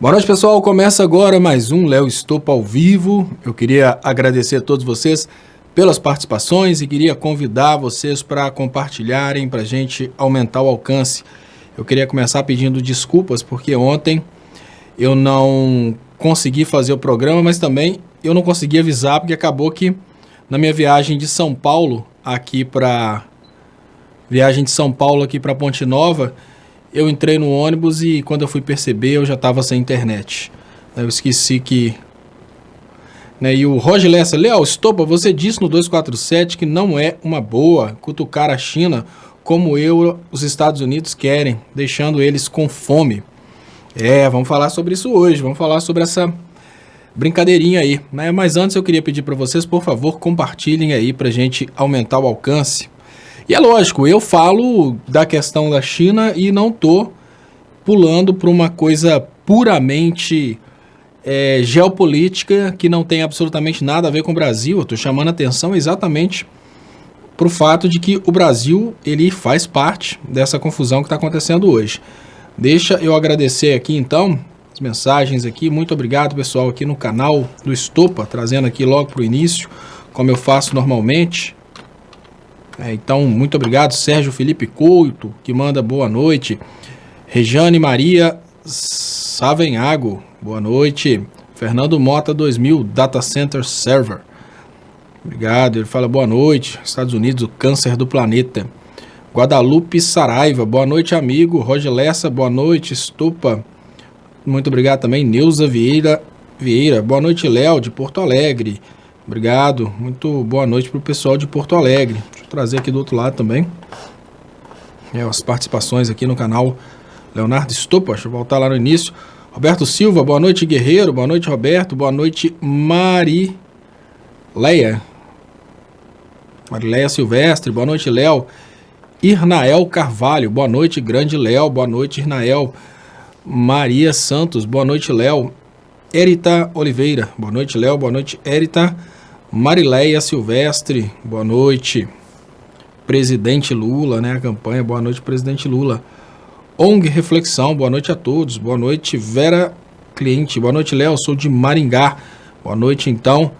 Boa noite, pessoal. Começa agora mais um Léo Estopa ao vivo. Eu queria agradecer a todos vocês pelas participações e queria convidar vocês para compartilharem, para a gente aumentar o alcance. Eu queria começar pedindo desculpas, porque ontem eu não consegui fazer o programa, mas também eu não consegui avisar, porque acabou que na minha viagem de São Paulo aqui para Ponte Nova, eu entrei no ônibus e quando eu fui perceber eu já estava sem internet. Eu esqueci que... E o Roger Lessa, Léo Estopa, você disse no 247 que não é uma boa cutucar a China como os Estados Unidos querem, deixando eles com fome. Vamos falar sobre isso hoje, vamos falar sobre essa brincadeirinha aí. Mas antes eu queria pedir para vocês, por favor, compartilhem aí para a gente aumentar o alcance. E é lógico, eu falo da questão da China e não estou pulando para uma coisa puramente geopolítica que não tem absolutamente nada a ver com o Brasil. Eu estou chamando a atenção exatamente para o fato de que o Brasil ele faz parte dessa confusão que está acontecendo hoje. Deixa eu agradecer aqui então as mensagens aqui. Muito obrigado, pessoal, aqui no canal do Estopa, trazendo aqui logo para o início, como eu faço normalmente. Então, muito obrigado, Sérgio Felipe Couto, que manda boa noite. Rejane Maria Savenhago, boa noite. Fernando Mota 2000, Data Center Server. Obrigado, ele fala boa noite. Estados Unidos, o câncer do planeta. Guadalupe Saraiva, boa noite, amigo. Roger Lessa, boa noite. Estopa, muito obrigado também. Neuza Vieira, boa noite, Léo, de Porto Alegre. Obrigado, muito boa noite para o pessoal de Porto Alegre. Deixa eu trazer aqui do outro lado também as participações aqui no canal Leonardo Estopa. Deixa eu voltar lá no início. Roberto Silva, boa noite, Guerreiro. Boa noite, Roberto. Boa noite, Marileia Silvestre. Boa noite, Léo. Irnael Carvalho, boa noite, grande Léo. Boa noite, Irnael. Maria Santos, boa noite, Léo. Erita Oliveira, boa noite, Léo. Boa noite, Erita. Marileia Silvestre, boa noite. Presidente Lula, a campanha, boa noite, Presidente Lula. ONG Reflexão, boa noite a todos. Boa noite, Vera Cliente. Boa noite, Léo, sou de Maringá. Boa noite, então,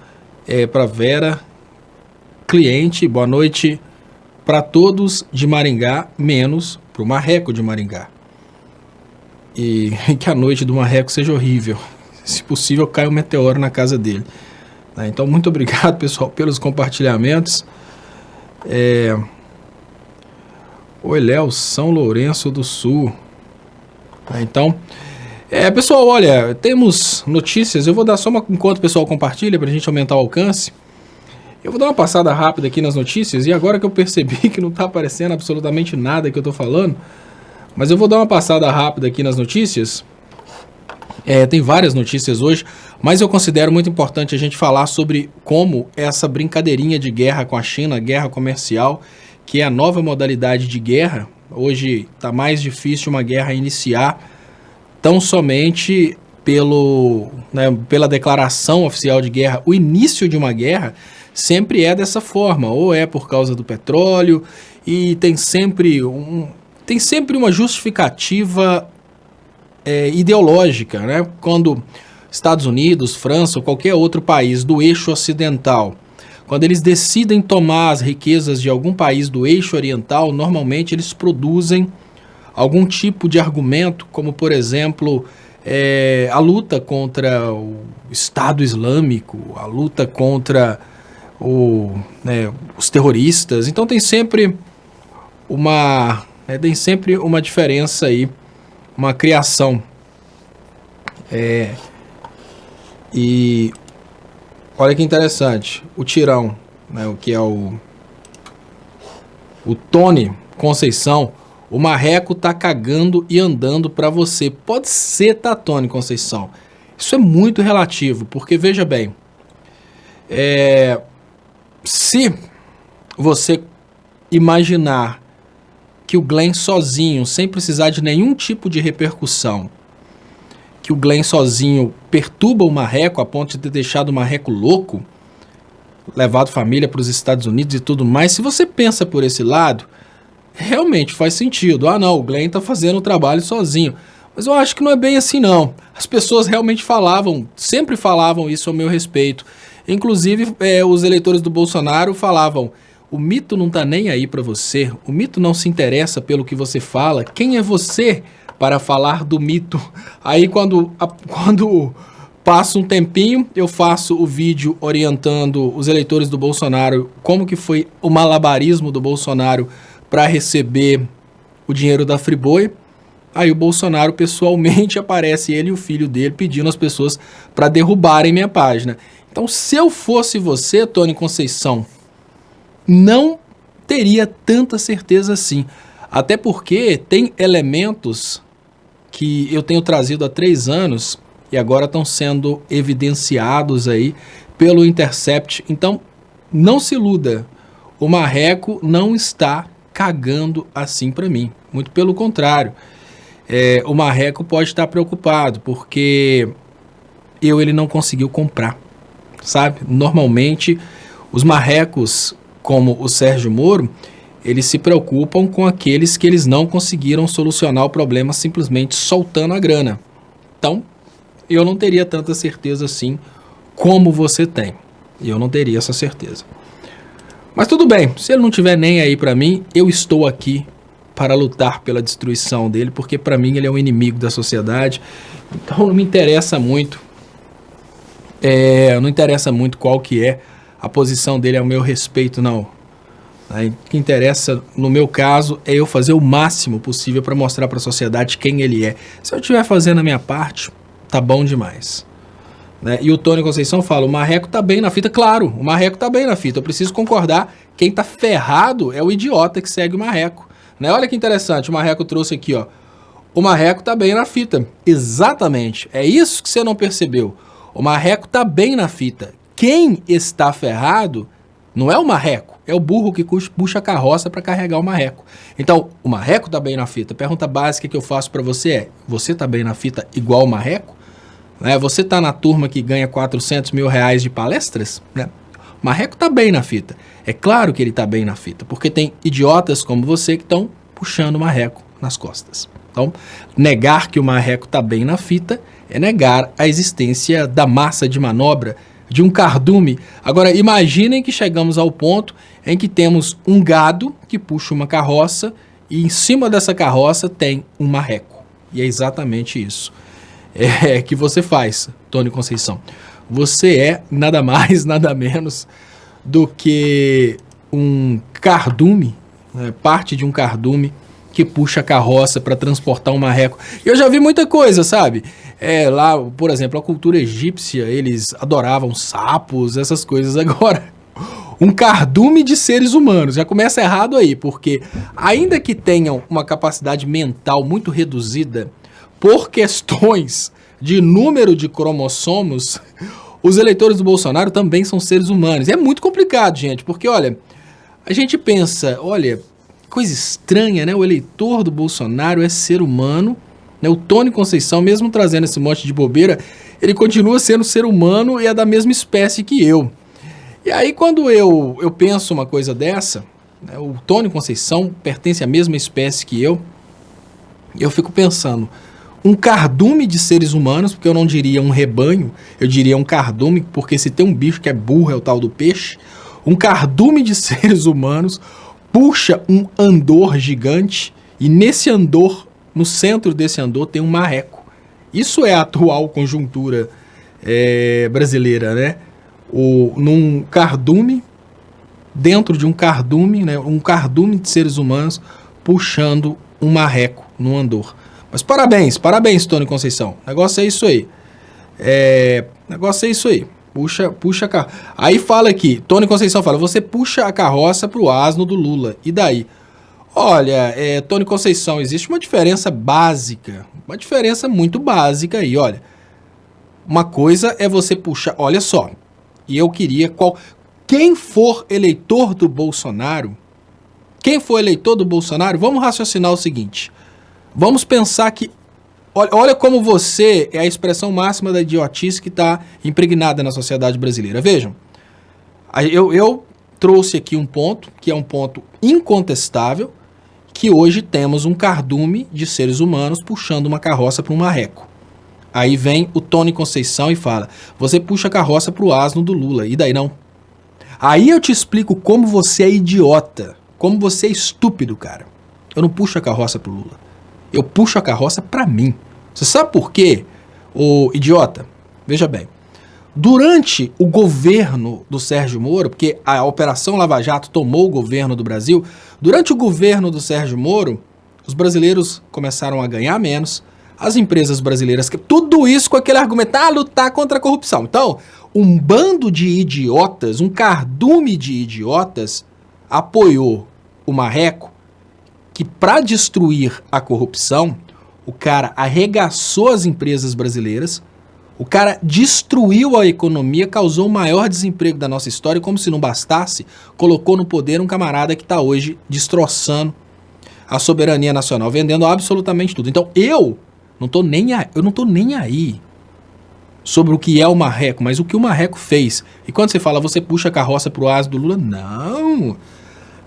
para Vera Cliente. Boa noite para todos de Maringá, menos para o Marreco de Maringá. E que a noite do Marreco seja horrível. Se possível, cai um meteoro na casa dele. Então, muito obrigado, pessoal, pelos compartilhamentos. Oi, Léo, São Lourenço do Sul. Então, pessoal, olha, temos notícias. Eu vou dar só enquanto o pessoal compartilha, para a gente aumentar o alcance. Eu vou dar uma passada rápida aqui nas notícias. E agora que eu percebi que não está aparecendo absolutamente nada que eu estou falando, mas eu vou dar uma passada rápida aqui nas notícias. Tem várias notícias hoje, mas eu considero muito importante a gente falar sobre como essa brincadeirinha de guerra com a China, guerra comercial, que é a nova modalidade de guerra. Hoje está mais difícil uma guerra iniciar tão somente pela declaração oficial de guerra. O início de uma guerra sempre é dessa forma, ou é por causa do petróleo, e tem sempre uma justificativa ideológica, Quando Estados Unidos, França ou qualquer outro país do eixo ocidental, quando eles decidem tomar as riquezas de algum país do eixo oriental, normalmente eles produzem algum tipo de argumento, como por exemplo, a luta contra o Estado Islâmico, a luta contra os terroristas. Então tem sempre uma diferença aí, uma criação. E olha que interessante, o Tirão, o que é o Tony Conceição, o marreco tá cagando e andando para você. Pode ser, tá, Tony Conceição? Isso é muito relativo, porque veja bem, se você imaginar que o Glenn sozinho, sem precisar de nenhum tipo de repercussão, que o Glenn sozinho perturba o marreco a ponto de ter deixado o marreco louco, levado família para os Estados Unidos e tudo mais, se você pensa por esse lado, realmente faz sentido. Ah não, o Glenn está fazendo o trabalho sozinho. Mas eu acho que não é bem assim, não. As pessoas realmente falavam, sempre falavam isso ao meu respeito. Inclusive, os eleitores do Bolsonaro falavam: o mito não tá nem aí para você, o mito não se interessa pelo que você fala, quem é você para falar do mito? Aí quando passa um tempinho, eu faço o vídeo orientando os eleitores do Bolsonaro como que foi o malabarismo do Bolsonaro para receber o dinheiro da Friboi. Aí o Bolsonaro pessoalmente aparece, ele e o filho dele, pedindo às pessoas para derrubarem minha página. Então, se eu fosse você, Tony Conceição, não teria tanta certeza assim. Até porque tem elementos que eu tenho trazido há 3 anos e agora estão sendo evidenciados aí pelo Intercept. Então, não se iluda. O Marreco não está cagando assim para mim. Muito pelo contrário. O Marreco pode estar preocupado porque ele não conseguiu comprar, sabe? Normalmente, os marrecos, como o Sérgio Moro, eles se preocupam com aqueles que eles não conseguiram solucionar o problema simplesmente soltando a grana. Então, eu não teria tanta certeza assim como você tem. Eu não teria essa certeza. Mas tudo bem, se ele não tiver nem aí pra mim, eu estou aqui para lutar pela destruição dele, porque para mim ele é um inimigo da sociedade. Então não me interessa muito, não interessa muito qual que é a posição dele ao meu respeito, não. O que interessa, no meu caso, é eu fazer o máximo possível para mostrar para a sociedade quem ele é. Se eu estiver fazendo a minha parte, tá bom demais. E o Tony Conceição fala: o Marreco tá bem na fita. Claro, o Marreco tá bem na fita. Eu preciso concordar. Quem tá ferrado é o idiota que segue o Marreco. Olha que interessante, o Marreco trouxe aqui, ó. O Marreco tá bem na fita. Exatamente. É isso que você não percebeu. O Marreco tá bem na fita. Quem está ferrado não é o Marreco, é o burro que puxa a carroça para carregar o Marreco. Então, o Marreco tá bem na fita. A pergunta básica que eu faço para você é: você tá bem na fita igual o Marreco? Você tá na turma que ganha 400 mil reais de palestras? O Marreco tá bem na fita. É claro que ele tá bem na fita, porque tem idiotas como você que estão puxando o Marreco nas costas. Então, negar que o Marreco tá bem na fita é negar a existência da massa de manobra de um cardume. Agora, imaginem que chegamos ao ponto em que temos um gado que puxa uma carroça e em cima dessa carroça tem um Marreco. E é exatamente isso que você faz, Tony Conceição. Você é nada mais, nada menos do que um cardume, parte de um cardume que puxa a carroça para transportar um Marreco. Eu já vi muita coisa, sabe? Lá, por exemplo, a cultura egípcia, eles adoravam sapos, essas coisas. Agora, um cardume de seres humanos, já começa errado aí, porque ainda que tenham uma capacidade mental muito reduzida, por questões de número de cromossomos, os eleitores do Bolsonaro também são seres humanos. É muito complicado, gente, porque, olha, a gente pensa, olha, coisa estranha, né? O eleitor do Bolsonaro é ser humano, né? O Tony Conceição, mesmo trazendo esse monte de bobeira, ele continua sendo ser humano e é da mesma espécie que eu. E aí, quando eu penso uma coisa dessa, né, o Tony Conceição pertence à mesma espécie que eu fico pensando: um cardume de seres humanos, porque eu não diria um rebanho, eu diria um cardume, porque se tem um bicho que é burro é o tal do peixe. Um cardume de seres humanos puxa um andor gigante e nesse andor, no centro desse andor, tem um Marreco. Isso é a atual conjuntura brasileira, né? Num cardume, dentro de um cardume, né? Um cardume de seres humanos puxando um Marreco no andor. Mas parabéns, Tony Conceição. O negócio é isso aí. Negócio é isso aí. Puxa a carroça. Aí fala aqui, Tony Conceição fala: você puxa a carroça pro asno do Lula. E daí? Olha, Tony Conceição, existe uma diferença básica. Uma diferença muito básica aí, olha. Uma coisa é você puxar... Olha só. E eu queria... Quem for eleitor do Bolsonaro... Vamos raciocinar o seguinte... Vamos pensar que... Olha como você é a expressão máxima da idiotice que está impregnada na sociedade brasileira. Vejam, eu trouxe aqui um ponto, que é um ponto incontestável, que hoje temos um cardume de seres humanos puxando uma carroça para um marreco. Aí vem o Tony Conceição e fala, você puxa a carroça para o asno do Lula, e daí não? Aí eu te explico como você é idiota, como você é estúpido, cara. Eu não puxo a carroça pro Lula, eu puxo a carroça para mim. Você sabe por quê, ô idiota? Veja bem. Durante o governo do Sérgio Moro, porque a Operação Lava Jato tomou o governo do Brasil, durante o governo do Sérgio Moro, os brasileiros começaram a ganhar menos, as empresas brasileiras, tudo isso com aquele argumento, lutar contra a corrupção. Então, um bando de idiotas, um cardume de idiotas, apoiou o marreco, que para destruir a corrupção, o cara arregaçou as empresas brasileiras, o cara destruiu a economia, causou o maior desemprego da nossa história e, como se não bastasse, colocou no poder um camarada que está hoje destroçando a soberania nacional, vendendo absolutamente tudo. Então eu não tô nem aí sobre o que é o marreco, mas o que o marreco fez. E quando você fala, você puxa a carroça pro asno do Lula,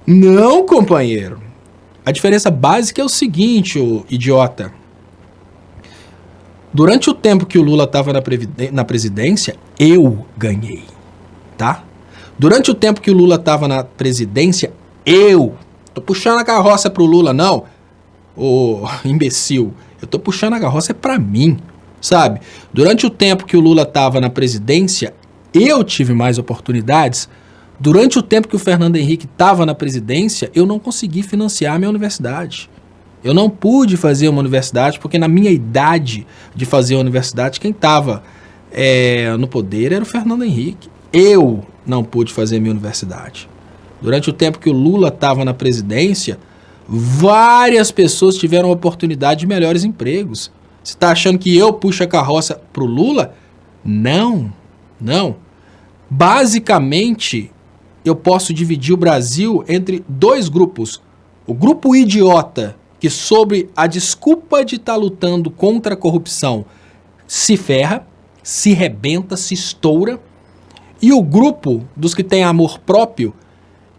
não, companheiro. A diferença básica é o seguinte, ô idiota. Durante o tempo que o Lula estava na presidência, eu ganhei, tá? Durante o tempo que o Lula estava na presidência, eu tô puxando a carroça pro Lula, não, ô imbecil. Eu tô puxando a carroça pra mim, sabe? Durante o tempo que o Lula estava na presidência, eu tive mais oportunidades. Durante o tempo que o Fernando Henrique estava na presidência, eu não consegui financiar a minha universidade. Eu não pude fazer uma universidade, porque na minha idade de fazer a universidade, quem estava no poder era o Fernando Henrique. Eu não pude fazer a minha universidade. Durante o tempo que o Lula estava na presidência, várias pessoas tiveram a oportunidade de melhores empregos. Você está achando que eu puxo a carroça para o Lula? Não. Basicamente, eu posso dividir o Brasil entre dois grupos. O grupo idiota, que sob a desculpa de estar lutando contra a corrupção, se ferra, se rebenta, se estoura. E o grupo dos que têm amor próprio,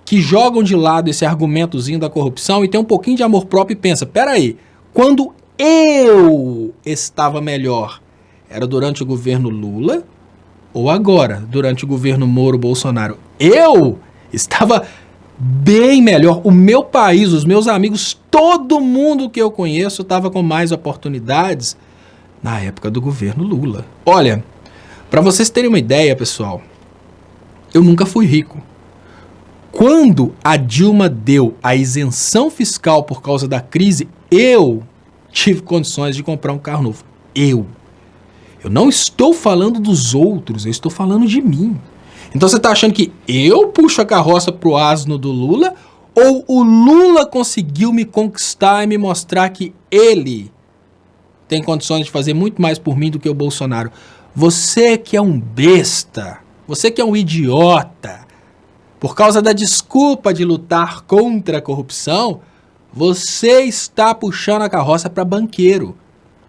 que jogam de lado esse argumentozinho da corrupção e tem um pouquinho de amor próprio e pensa, peraí, quando eu estava melhor, era durante o governo Lula ou agora, durante o governo Moro-Bolsonaro? Eu estava bem melhor. O meu país, os meus amigos, todo mundo que eu conheço estava com mais oportunidades na época do governo Lula. Olha, para vocês terem uma ideia, pessoal, eu nunca fui rico. Quando a Dilma deu a isenção fiscal por causa da crise, eu tive condições de comprar um carro novo. Eu não estou falando dos outros, eu estou falando de mim. Então você está achando que eu puxo a carroça pro asno do Lula ou o Lula conseguiu me conquistar e me mostrar que ele tem condições de fazer muito mais por mim do que o Bolsonaro? Você que é um besta, você que é um idiota, por causa da desculpa de lutar contra a corrupção, você está puxando a carroça para banqueiro.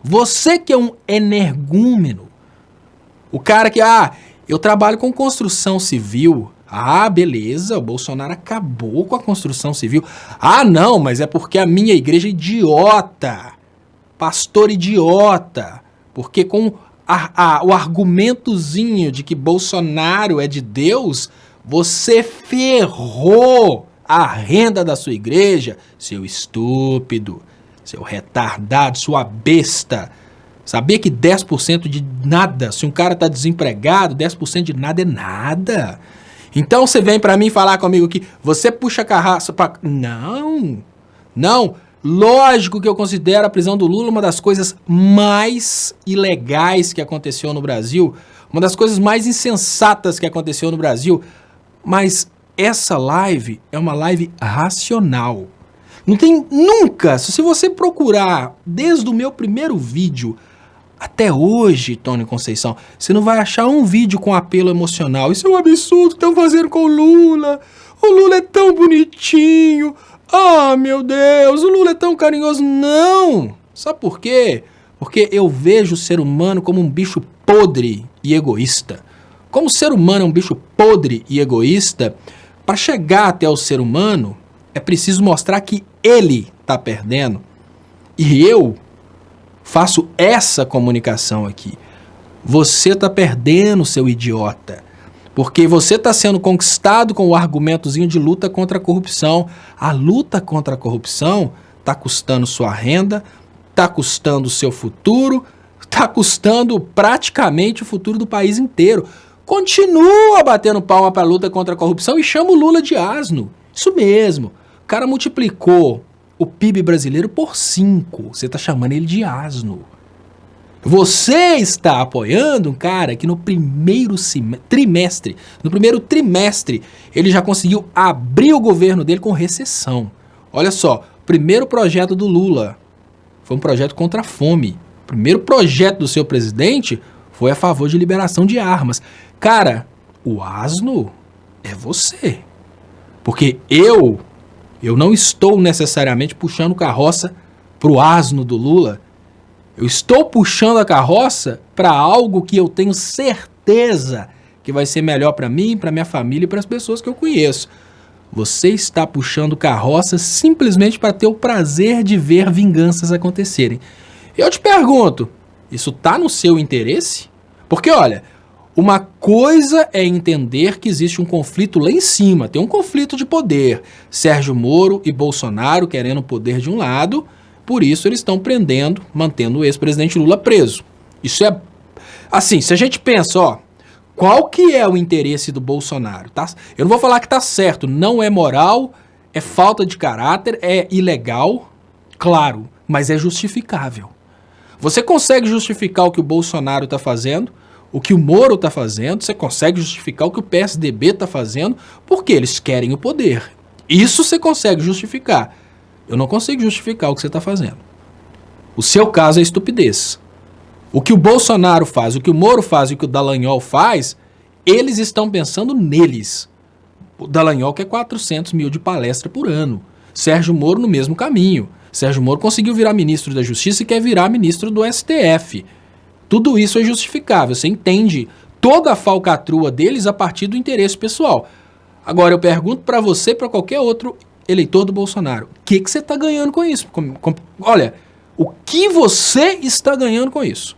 Você que é um energúmeno, o cara que, eu trabalho com construção civil. Beleza, o Bolsonaro acabou com a construção civil. Não, mas é porque a minha igreja é idiota. Pastor idiota. Porque com o argumentozinho de que Bolsonaro é de Deus, você ferrou a renda da sua igreja, seu estúpido, seu retardado, sua besta. Sabia que 10% de nada, se um cara tá desempregado, 10% de nada é nada. Então você vem pra mim falar comigo que você puxa a carroça pra... Não. Lógico que eu considero a prisão do Lula uma das coisas mais ilegais que aconteceu no Brasil, uma das coisas mais insensatas que aconteceu no Brasil, mas essa live é uma live racional. Não tem nunca, se você procurar desde o meu primeiro vídeo até hoje, Tony Conceição, você não vai achar um vídeo com apelo emocional. Isso é um absurdo que estão fazendo com o Lula. O Lula é tão bonitinho. Meu Deus, o Lula é tão carinhoso. Não! Sabe por quê? Porque eu vejo o ser humano como um bicho podre e egoísta. Como o ser humano é um bicho podre e egoísta, para chegar até o ser humano, É preciso mostrar que ele está perdendo. E eu faço essa comunicação aqui. Você está perdendo, seu idiota. Porque você está sendo conquistado com o argumentozinho de luta contra a corrupção. A luta contra a corrupção está custando sua renda, está custando o seu futuro, está custando praticamente o futuro do país inteiro. Continua batendo palma para a luta contra a corrupção e chama o Lula de asno. Isso mesmo. O cara multiplicou o PIB brasileiro por 5. Você está chamando ele de asno. Você está apoiando um cara que no primeiro trimestre, ele já conseguiu abrir o governo dele com recessão. Olha só, o primeiro projeto do Lula foi um projeto contra a fome. O primeiro projeto do seu presidente foi a favor de liberação de armas. Cara, o asno é você. Porque eu não estou necessariamente puxando carroça pro asno do Lula. Eu estou puxando a carroça para algo que eu tenho certeza que vai ser melhor para mim, para minha família e para as pessoas que eu conheço. Você está puxando carroça simplesmente para ter o prazer de ver vinganças acontecerem. Eu te pergunto, isso está no seu interesse? Porque, olha, uma coisa é entender que existe um conflito lá em cima, tem um conflito de poder. Sérgio Moro e Bolsonaro querendo o poder de um lado, por isso eles estão prendendo, mantendo o ex-presidente Lula preso. Isso é... Assim, se a gente pensa, ó, qual que é o interesse do Bolsonaro? Tá? Eu não vou falar que tá certo, não é moral, é falta de caráter, é ilegal, claro, mas é justificável. Você consegue justificar o que o Bolsonaro está fazendo, o que o Moro está fazendo, você consegue justificar o que o PSDB está fazendo, porque eles querem o poder. Isso você consegue justificar. Eu não consigo justificar o que você está fazendo. O seu caso é estupidez. O que o Bolsonaro faz, o que o Moro faz e o que o Dallagnol faz, eles estão pensando neles. O Dallagnol quer 400 mil de palestra por ano. Sérgio Moro no mesmo caminho. Sérgio Moro conseguiu virar ministro da Justiça e quer virar ministro do STF. Tudo isso é justificável. Você entende toda a falcatrua deles a partir do interesse pessoal. Agora eu pergunto para você e para qualquer outro eleitor do Bolsonaro, o que você está ganhando com isso? Olha, o que você está ganhando com isso?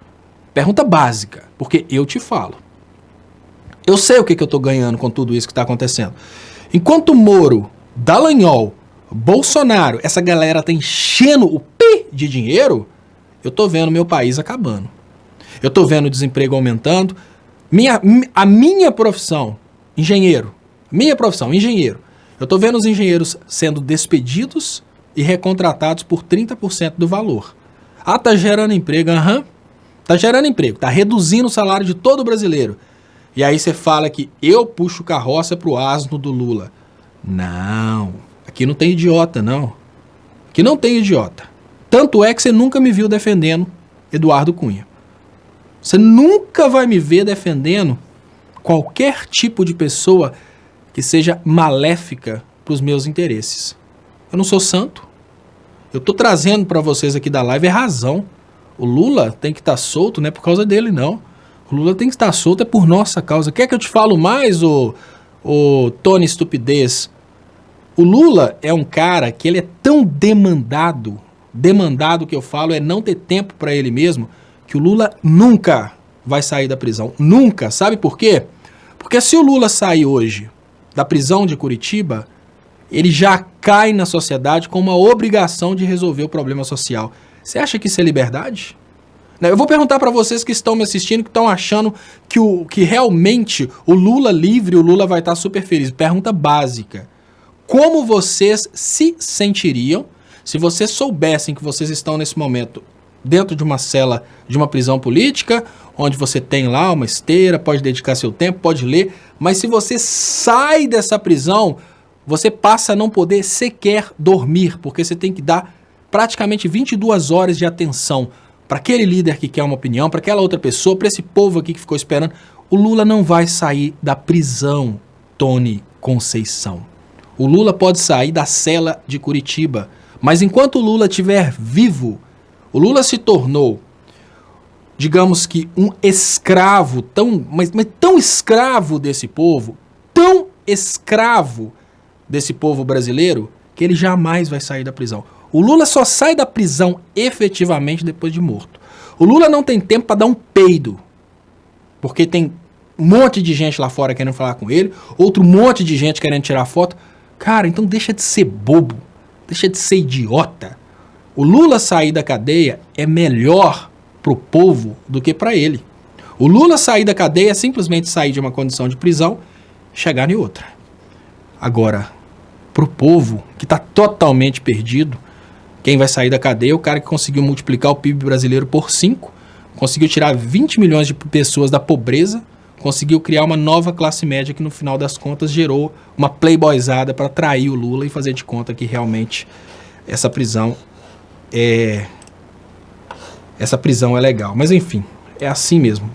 Pergunta básica, porque eu te falo. Eu sei o que eu estou ganhando com tudo isso que está acontecendo. Enquanto Moro, Dallagnol, Bolsonaro, essa galera tá enchendo o pi de dinheiro, eu tô vendo meu país acabando. Eu tô vendo o desemprego aumentando. A minha profissão, engenheiro, eu tô vendo os engenheiros sendo despedidos e recontratados por 30% do valor. Ah, tá gerando emprego, tá gerando emprego, tá reduzindo o salário de todo brasileiro. E aí você fala que eu puxo carroça pro asno do Lula. Não, aqui não tem idiota, não. Aqui não tem idiota. Tanto é que você nunca me viu defendendo Eduardo Cunha. Você nunca vai me ver defendendo qualquer tipo de pessoa que seja maléfica para os meus interesses. Eu não sou santo. Eu tô trazendo para vocês aqui da live razão. O Lula tem que estar solto, não é por causa dele, não. O Lula tem que estar solto, é por nossa causa. Quer que eu te falo mais, ô Tony Estupidez? O Lula é um cara que ele é tão demandado que eu falo é não ter tempo para ele mesmo, que o Lula nunca vai sair da prisão. Nunca. Sabe por quê? Porque se o Lula sair hoje da prisão de Curitiba, ele já cai na sociedade com uma obrigação de resolver o problema social. Você acha que isso é liberdade? Eu vou perguntar para vocês que estão me assistindo, que estão achando que realmente o Lula livre, o Lula vai estar super feliz. Pergunta básica. Como vocês se sentiriam se vocês soubessem que vocês estão nesse momento dentro de uma cela de uma prisão política, onde você tem lá uma esteira, pode dedicar seu tempo, pode ler, mas se você sai dessa prisão, você passa a não poder sequer dormir, porque você tem que dar praticamente 22 horas de atenção para aquele líder que quer uma opinião, para aquela outra pessoa, para esse povo aqui que ficou esperando. O Lula não vai sair da prisão, Tony Conceição. O Lula pode sair da cela de Curitiba, mas enquanto o Lula estiver vivo, o Lula se tornou, digamos que um escravo, mas tão escravo desse povo brasileiro, que ele jamais vai sair da prisão. O Lula só sai da prisão efetivamente depois de morto. O Lula não tem tempo para dar um peido, porque tem um monte de gente lá fora querendo falar com ele, outro monte de gente querendo tirar foto. Cara, então deixa de ser bobo, deixa de ser idiota. O Lula sair da cadeia é melhor pro povo do que para ele. O Lula sair da cadeia é simplesmente sair de uma condição de prisão, chegar em outra. Agora, pro povo que tá totalmente perdido, quem vai sair da cadeia é o cara que conseguiu multiplicar o PIB brasileiro por 5, conseguiu tirar 20 milhões de pessoas da pobreza, conseguiu criar uma nova classe média que no final das contas gerou uma playboyzada para trair o Lula e fazer de conta que realmente essa prisão é legal. Mas enfim, é assim mesmo.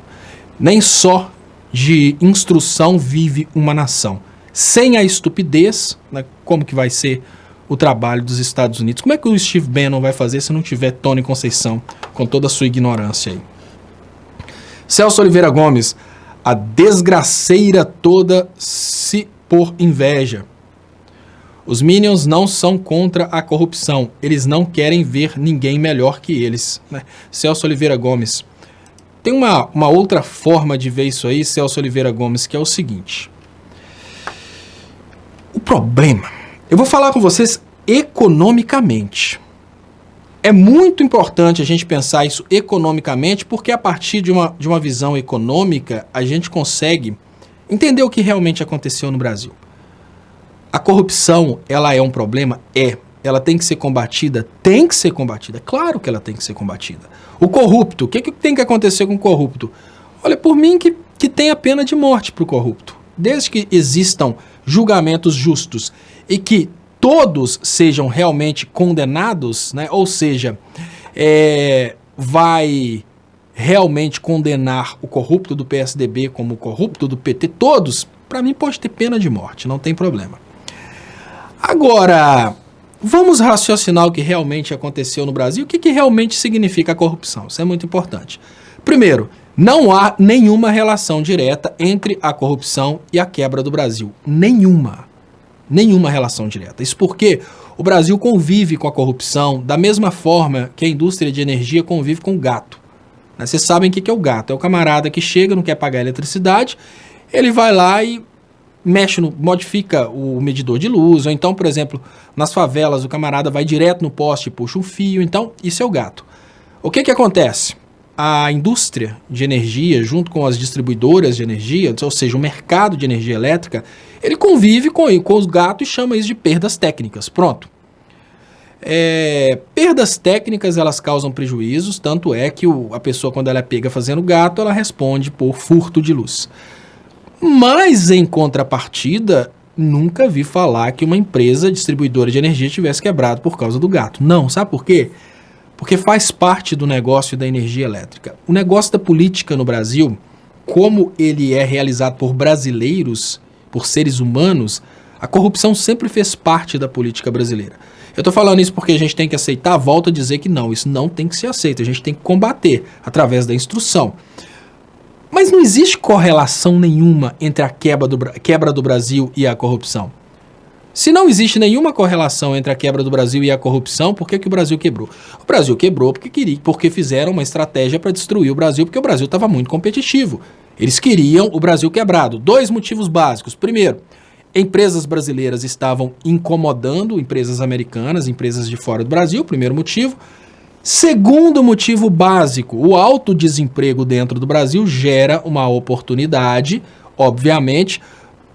Nem só de instrução vive uma nação. Sem a estupidez, né, como que vai ser o trabalho dos Estados Unidos? Como é que o Steve Bannon vai fazer se não tiver Tony Conceição com toda a sua ignorância aí? Celso Oliveira Gomes, a desgraceira toda se por inveja. Os Minions não são contra a corrupção, eles não querem ver ninguém melhor que eles, né? Celso Oliveira Gomes. Tem uma outra forma de ver isso aí, Celso Oliveira Gomes, que é o seguinte. O problema, eu vou falar com vocês economicamente. É muito importante a gente pensar isso economicamente, porque a partir de uma visão econômica, a gente consegue entender o que realmente aconteceu no Brasil. A corrupção, ela é um problema? É. Ela tem que ser combatida? Tem que ser combatida. Claro que ela tem que ser combatida. O corrupto, o que tem que acontecer com o corrupto? Olha, por mim que tem a pena de morte para o corrupto. Desde que existam julgamentos justos e que todos sejam realmente condenados, né? Ou seja, vai realmente condenar o corrupto do PSDB como o corrupto do PT, todos, para mim pode ter pena de morte, não tem problema. Agora, vamos raciocinar o que realmente aconteceu no Brasil, o que realmente significa a corrupção, isso é muito importante. Primeiro, não há nenhuma relação direta entre a corrupção e a quebra do Brasil, nenhuma relação direta. Isso porque o Brasil convive com a corrupção da mesma forma que a indústria de energia convive com o gato. Vocês sabem o que é o gato, é o camarada que chega, não quer pagar a eletricidade, ele vai lá e modifica o medidor de luz, ou então, por exemplo, nas favelas o camarada vai direto no poste e puxa um fio, então isso é o gato. O que acontece? A indústria de energia, junto com as distribuidoras de energia, ou seja, o mercado de energia elétrica, ele convive com os gatos e chama isso de perdas técnicas. Pronto. Perdas técnicas, elas causam prejuízos, tanto é que a pessoa, quando ela é pega fazendo gato, ela responde por furto de luz. Mas, em contrapartida, nunca vi falar que uma empresa distribuidora de energia tivesse quebrado por causa do gato. Não, sabe por quê? Porque faz parte do negócio da energia elétrica. O negócio da política no Brasil, como ele é realizado por brasileiros, por seres humanos, a corrupção sempre fez parte da política brasileira. Eu estou falando isso porque a gente tem que aceitar, volto a dizer que não, isso não tem que ser aceito, a gente tem que combater através da instrução. Mas não existe correlação nenhuma entre a quebra do Brasil e a corrupção. Se não existe nenhuma correlação entre a quebra do Brasil e a corrupção, por que o Brasil quebrou? O Brasil quebrou porque fizeram uma estratégia para destruir o Brasil, porque o Brasil estava muito competitivo. Eles queriam o Brasil quebrado. 2 motivos básicos. Primeiro, empresas brasileiras estavam incomodando empresas americanas, empresas de fora do Brasil, primeiro motivo. Segundo motivo básico, o alto desemprego dentro do Brasil gera uma oportunidade, obviamente,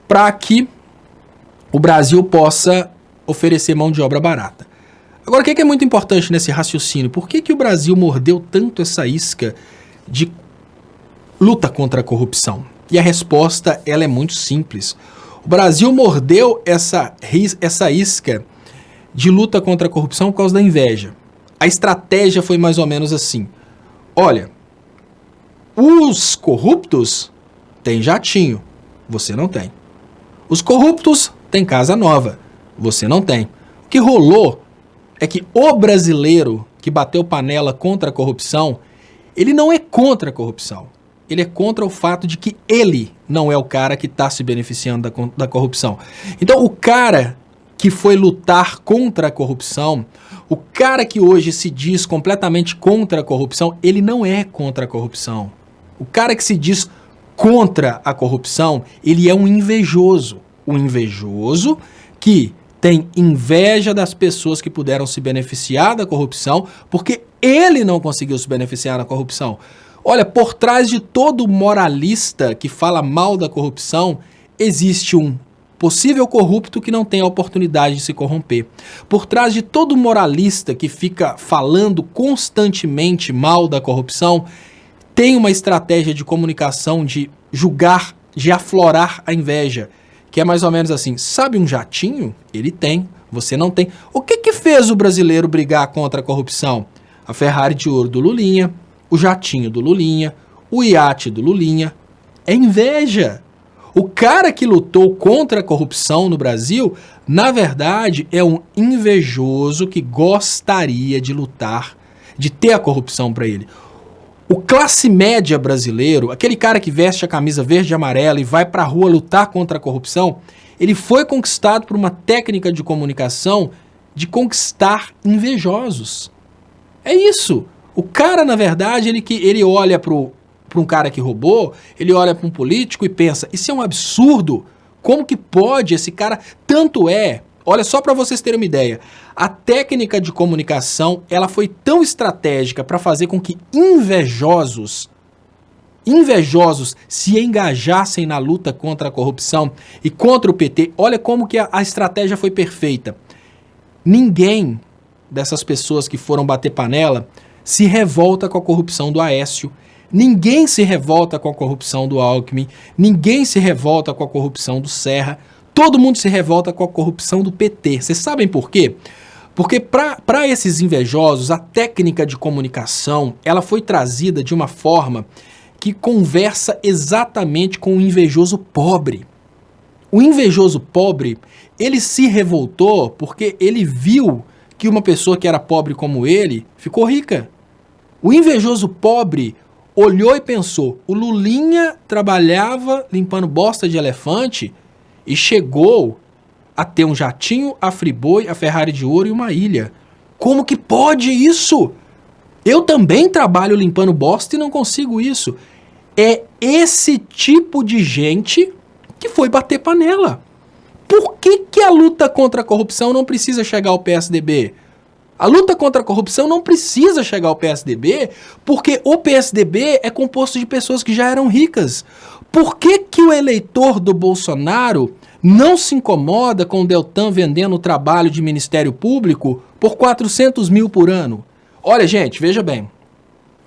para que o Brasil possa oferecer mão de obra barata. Agora, o que é muito importante nesse raciocínio? Por que o Brasil mordeu tanto essa isca de luta contra a corrupção? E a resposta, ela é muito simples. O Brasil mordeu essa isca de luta contra a corrupção por causa da inveja. A estratégia foi mais ou menos assim. Olha, os corruptos têm jatinho, você não tem. Os corruptos têm casa nova, você não tem. O que rolou é que o brasileiro que bateu panela contra a corrupção, ele não é contra a corrupção. Ele é contra o fato de que ele não é o cara que está se beneficiando da corrupção. Então, o cara que foi lutar contra a corrupção, o cara que hoje se diz completamente contra a corrupção, ele não é contra a corrupção. O cara que se diz contra a corrupção, ele é um invejoso. Um invejoso que tem inveja das pessoas que puderam se beneficiar da corrupção, porque ele não conseguiu se beneficiar da corrupção. Olha, por trás de todo moralista que fala mal da corrupção, existe um possível corrupto que não tem a oportunidade de se corromper. Por trás de todo moralista que fica falando constantemente mal da corrupção, tem uma estratégia de comunicação de julgar, de aflorar a inveja, que é mais ou menos assim, sabe um jatinho? Ele tem, você não tem. O que fez o brasileiro brigar contra a corrupção? A Ferrari de ouro do Lulinha, o jatinho do Lulinha, o iate do Lulinha. É inveja. O cara que lutou contra a corrupção no Brasil, na verdade, é um invejoso que gostaria de lutar, de ter a corrupção para ele. O classe média brasileiro, aquele cara que veste a camisa verde e amarela e vai para a rua lutar contra a corrupção, ele foi conquistado por uma técnica de comunicação de conquistar invejosos. É isso. O cara, na verdade, ele olha para um cara que roubou, ele olha para um político e pensa, isso é um absurdo, como que pode esse cara... Tanto é, olha só para vocês terem uma ideia, a técnica de comunicação, ela foi tão estratégica para fazer com que invejosos se engajassem na luta contra a corrupção e contra o PT. Olha como que a estratégia foi perfeita. Ninguém dessas pessoas que foram bater panela se revolta com a corrupção do Aécio. Ninguém se revolta com a corrupção do Alckmin, ninguém se revolta com a corrupção do Serra, todo mundo se revolta com a corrupção do PT. Vocês sabem por quê? Porque para esses invejosos, a técnica de comunicação, ela foi trazida de uma forma que conversa exatamente com o invejoso pobre. O invejoso pobre, ele se revoltou porque ele viu que uma pessoa que era pobre como ele ficou rica. O invejoso pobre olhou e pensou, o Lulinha trabalhava limpando bosta de elefante e chegou a ter um jatinho, a Friboi, a Ferrari de ouro e uma ilha. Como que pode isso? Eu também trabalho limpando bosta e não consigo isso. É esse tipo de gente que foi bater panela. Por que a luta contra a corrupção não precisa chegar ao PSDB? A luta contra a corrupção não precisa chegar ao PSDB, porque o PSDB é composto de pessoas que já eram ricas. Por que o eleitor do Bolsonaro não se incomoda com o Deltan vendendo o trabalho de Ministério Público por 400 mil por ano? Olha, gente, veja bem.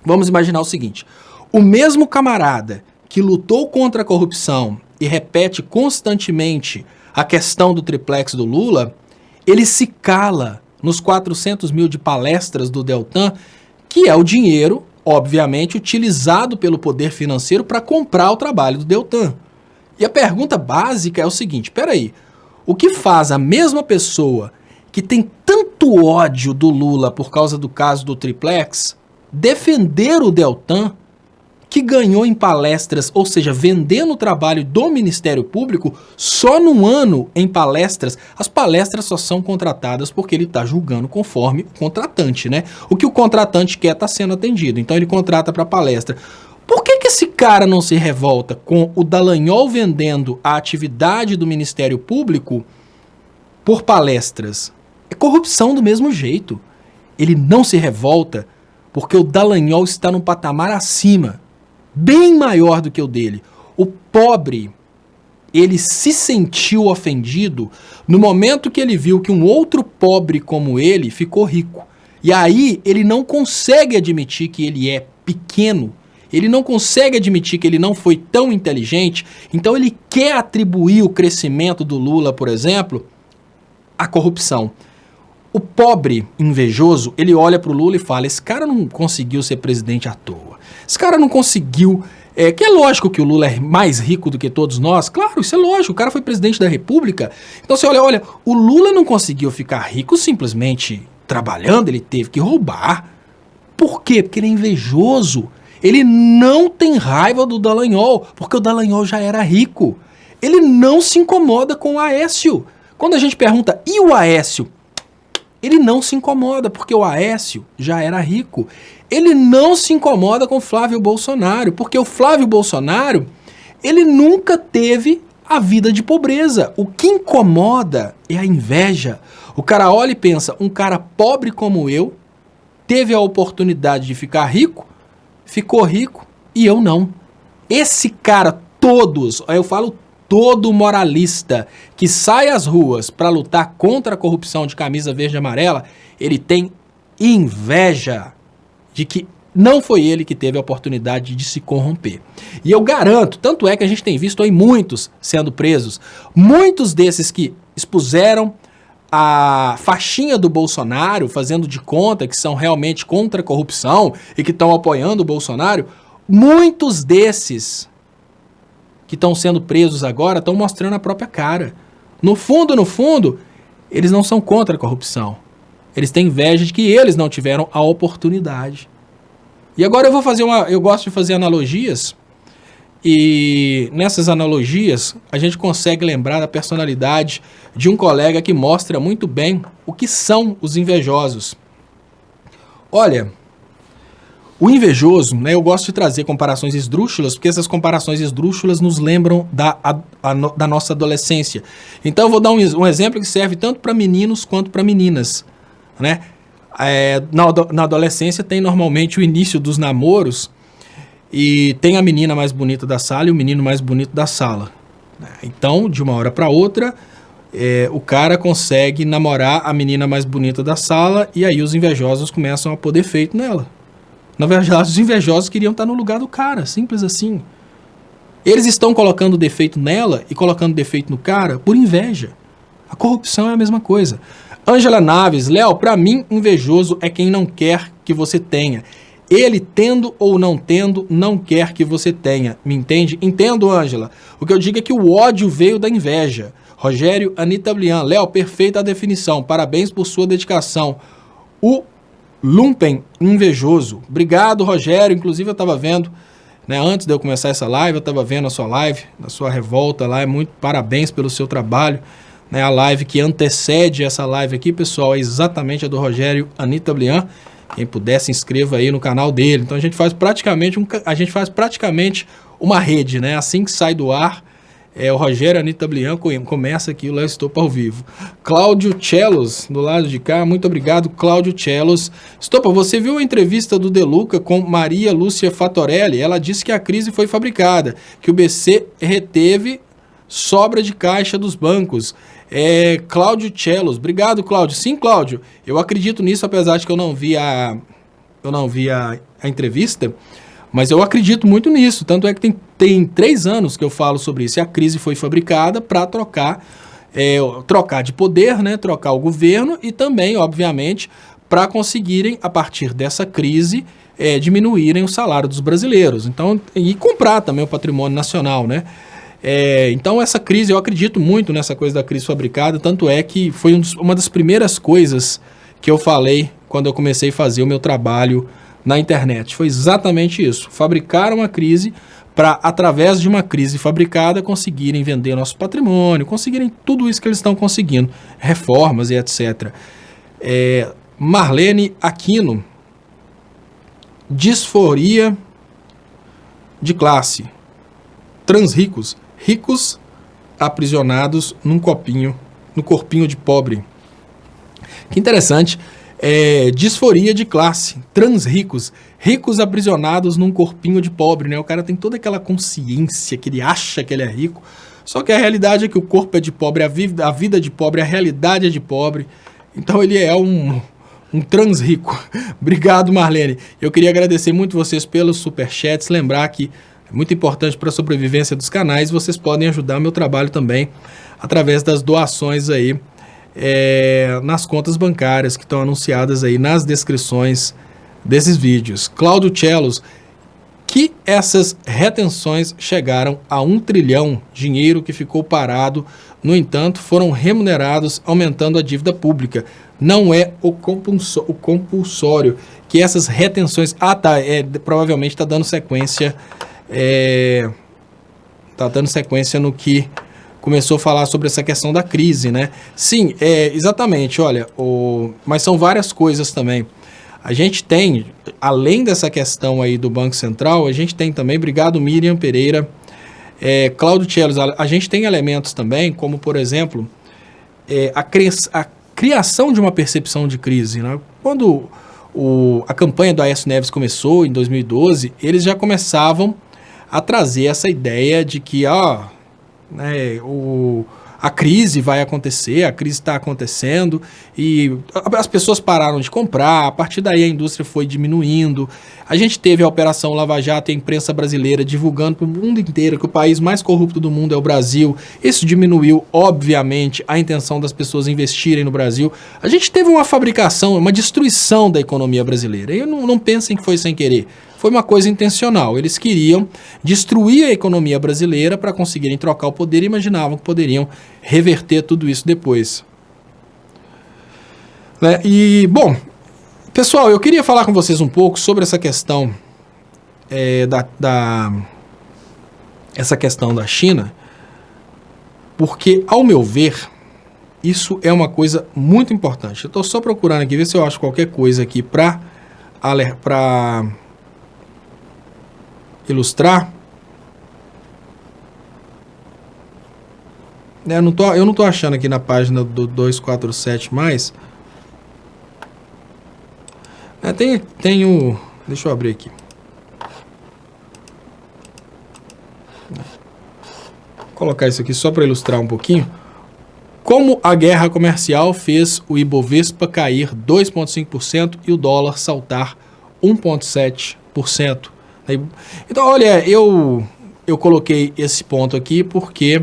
Vamos imaginar o seguinte. O mesmo camarada que lutou contra a corrupção e repete constantemente a questão do triplex do Lula, ele se cala nos 400 mil de palestras do Deltan, que é o dinheiro, obviamente, utilizado pelo poder financeiro para comprar o trabalho do Deltan. E a pergunta básica é o seguinte, peraí, o que faz a mesma pessoa que tem tanto ódio do Lula por causa do caso do triplex defender o Deltan, que ganhou em palestras, ou seja, vendendo o trabalho do Ministério Público, só num ano em palestras, as palestras só são contratadas porque ele está julgando conforme o contratante, né? O que o contratante quer está sendo atendido, então ele contrata para palestra. Por que esse cara não se revolta com o Dallagnol vendendo a atividade do Ministério Público por palestras? É corrupção do mesmo jeito. Ele não se revolta porque o Dallagnol está num patamar acima, bem maior do que o dele. O pobre, ele se sentiu ofendido no momento que ele viu que um outro pobre como ele ficou rico. E aí ele não consegue admitir que ele é pequeno, ele não consegue admitir que ele não foi tão inteligente, então ele quer atribuir o crescimento do Lula, por exemplo, à corrupção. O pobre invejoso, ele olha para o Lula e fala, esse cara não conseguiu ser presidente à toa. Esse cara não conseguiu... que é lógico que o Lula é mais rico do que todos nós. Claro, isso é lógico. O cara foi presidente da República. Então você olha, o Lula não conseguiu ficar rico simplesmente trabalhando, ele teve que roubar. Por quê? Porque ele é invejoso. Ele não tem raiva do Dallagnol, porque o Dallagnol já era rico. Ele não se incomoda com o Aécio. Quando a gente pergunta, e o Aécio? Ele não se incomoda, porque o Aécio já era rico. Ele não se incomoda com Flávio Bolsonaro, porque o Flávio Bolsonaro, ele nunca teve a vida de pobreza. O que incomoda é a inveja. O cara olha e pensa, um cara pobre como eu, teve a oportunidade de ficar rico, ficou rico e eu não. Esse cara, eu falo todo moralista que sai às ruas para lutar contra a corrupção de camisa verde e amarela, ele tem inveja de que não foi ele que teve a oportunidade de se corromper. E eu garanto, tanto é que a gente tem visto aí muitos sendo presos, muitos desses que expuseram a faixinha do Bolsonaro, fazendo de conta que são realmente contra a corrupção e que estão apoiando o Bolsonaro, muitos desses que estão sendo presos agora estão mostrando a própria cara. No fundo, eles não são contra a corrupção. Eles têm inveja de que eles não tiveram a oportunidade. E agora eu gosto de fazer analogias, e nessas analogias a gente consegue lembrar da personalidade de um colega que mostra muito bem o que são os invejosos. Olha, o invejoso, né, eu gosto de trazer comparações esdrúxulas, porque essas comparações esdrúxulas nos lembram da nossa adolescência. Então eu vou dar um exemplo que serve tanto para meninos quanto para meninas, né? Na adolescência tem normalmente o início dos namoros, e tem a menina mais bonita da sala e o menino mais bonito da sala. Então, de uma hora para outra, o cara consegue namorar a menina mais bonita da sala, e aí os invejosos começam a pôr defeito nela. Na verdade, os invejosos queriam estar no lugar do cara, simples assim. Eles estão colocando defeito nela e colocando defeito no cara por inveja. A corrupção é a mesma coisa. Ângela Naves, Léo, pra mim, invejoso é quem não quer que você tenha. Ele, tendo ou não tendo, não quer que você tenha. Me entende? Entendo, Ângela. O que eu digo é que o ódio veio da inveja. Rogério Anita Blian, Léo, perfeita a definição. Parabéns por sua dedicação. O lumpen invejoso. Obrigado, Rogério. Inclusive, eu estava vendo, né, antes de eu começar essa live, eu estava vendo a sua live, a sua revolta lá. Muito parabéns pelo seu trabalho. Né, a live que antecede essa live aqui, pessoal, é exatamente a do Rogério Anita Blian. Quem puder, se inscreva aí no canal dele. Então a gente faz praticamente uma rede, né? Assim que sai do ar, o Rogério Anita Blian começa aqui o Léo Stoppa ao vivo. Cláudio Cellos, do lado de cá, muito obrigado, Cláudio Cellos. Stoppa, você viu a entrevista do De Luca com Maria Lúcia Fatorelli? Ela disse que a crise foi fabricada, que o BC reteve sobra de caixa dos bancos. Cláudio Cellos, obrigado, Cláudio. Sim, Cláudio, eu acredito nisso, apesar de que eu não vi a entrevista, mas eu acredito muito nisso. Tanto é que tem 3 anos que eu falo sobre isso. E a crise foi fabricada para trocar de poder, né? Trocar o governo e também, obviamente, para conseguirem, a partir dessa crise, diminuírem o salário dos brasileiros. Então, e comprar também o patrimônio nacional, né? Então essa crise, eu acredito muito nessa coisa da crise fabricada, tanto é que foi uma das primeiras coisas que eu falei quando eu comecei a fazer o meu trabalho na internet. Foi exatamente isso, fabricaram a crise para, através de uma crise fabricada, conseguirem vender nosso patrimônio, conseguirem tudo isso que eles estão conseguindo, reformas e etc. Marlene Aquino, disforia de classe, transricos, ricos aprisionados no corpinho de pobre. Que interessante. Disforia de classe, transricos, ricos aprisionados num corpinho de pobre, né? O cara tem toda aquela consciência que ele acha que ele é rico, só que a realidade é que o corpo é de pobre, a vida é de pobre, a realidade é de pobre. Então ele é um transrico. Obrigado, Marlene. Eu queria agradecer muito vocês pelos superchats, lembrar que é muito importante para a sobrevivência dos canais. Vocês podem ajudar o meu trabalho também através das doações aí nas contas bancárias que estão anunciadas aí nas descrições desses vídeos. Cláudio Cellos, que essas retenções chegaram a 1 trilhão, dinheiro que ficou parado, no entanto, foram remunerados, aumentando a dívida pública. Não é o compulsório, que essas retenções... provavelmente está dando sequência... Está dando sequência no que começou a falar sobre essa questão da crise, né? Sim, exatamente, olha, mas são várias coisas também. A gente tem, além dessa questão aí do Banco Central, a gente tem também, obrigado Miriam Pereira, Cláudio Tchelos, a gente tem elementos também, como por exemplo, a criação de uma percepção de crise, né? Quando a campanha do Aécio Neves começou, em 2012, eles já começavam a trazer essa ideia de que a crise vai acontecer, a crise está acontecendo e as pessoas pararam de comprar, a partir daí a indústria foi diminuindo. A gente teve a Operação Lava Jato e a imprensa brasileira divulgando para o mundo inteiro que o país mais corrupto do mundo é o Brasil. Isso diminuiu, obviamente, a intenção das pessoas investirem no Brasil. A gente teve uma fabricação, uma destruição da economia brasileira. E não pensem que foi sem querer. Foi uma coisa intencional. Eles queriam destruir a economia brasileira para conseguirem trocar o poder e imaginavam que poderiam reverter tudo isso depois. E, bom, pessoal, eu queria falar com vocês um pouco sobre essa questão essa questão da China, porque, ao meu ver, isso é uma coisa muito importante. Eu estou só procurando aqui, ver se eu acho qualquer coisa aqui para ilustrar. Eu não tô achando aqui na página do 247 mais. Tem o... Deixa eu abrir aqui. Vou colocar isso aqui só para ilustrar um pouquinho. Como a guerra comercial fez o Ibovespa cair 2,5% e o dólar saltar 1,7%. Então, olha, eu coloquei esse ponto aqui porque,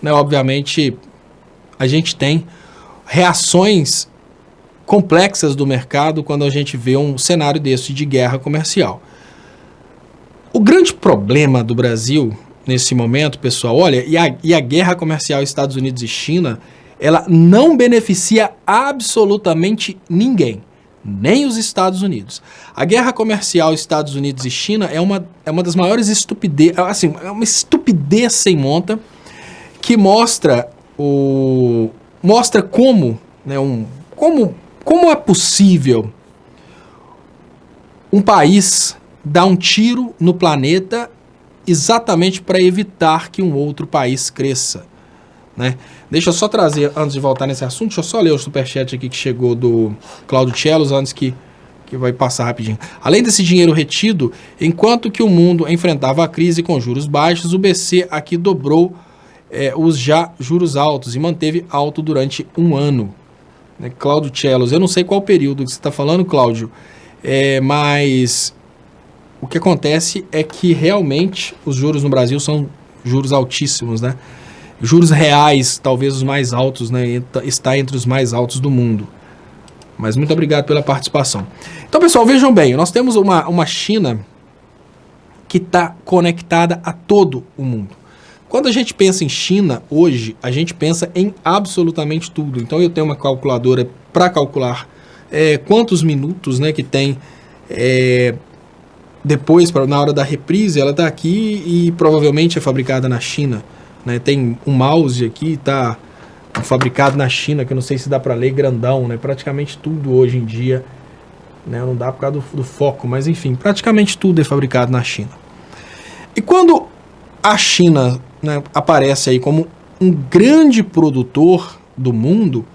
obviamente, a gente tem reações complexas do mercado quando a gente vê um cenário desse de guerra comercial. O grande problema do Brasil nesse momento, pessoal, olha, e a guerra comercial Estados Unidos e China, ela não beneficia absolutamente ninguém. Nem os Estados Unidos. A guerra comercial Estados Unidos e China é uma das maiores estupidez, assim, é uma estupidez sem monta que mostra como, né, como é possível um país dar um tiro no planeta exatamente para evitar que um outro país cresça, né? Deixa eu só trazer, antes de voltar nesse assunto, deixa eu só ler o superchat aqui que chegou do Cláudio Tchelos, antes que vai passar rapidinho. Além desse dinheiro retido, enquanto que o mundo enfrentava a crise com juros baixos, o BC aqui dobrou os já juros altos e manteve alto durante um ano. Né? Cláudio Tchelos, eu não sei qual período que você está falando, Cláudio, mas o que acontece é que realmente os juros no Brasil são juros altíssimos, né? Juros reais, talvez os mais altos, né? Está entre os mais altos do mundo. Mas muito obrigado pela participação. Então, pessoal, vejam bem, nós temos uma China que está conectada a todo o mundo. Quando a gente pensa em China, hoje, a gente pensa em absolutamente tudo. Então, eu tenho uma calculadora para calcular quantos minutos, né, que tem depois, na hora da reprise, ela está aqui e provavelmente é fabricada na China. Né? Tem um mouse aqui, está fabricado na China, que eu não sei se dá para ler, grandão, né? Praticamente tudo hoje em dia, né? Não dá por causa do foco, mas enfim, praticamente tudo é fabricado na China. E quando a China, né, aparece aí como um grande produtor do mundo,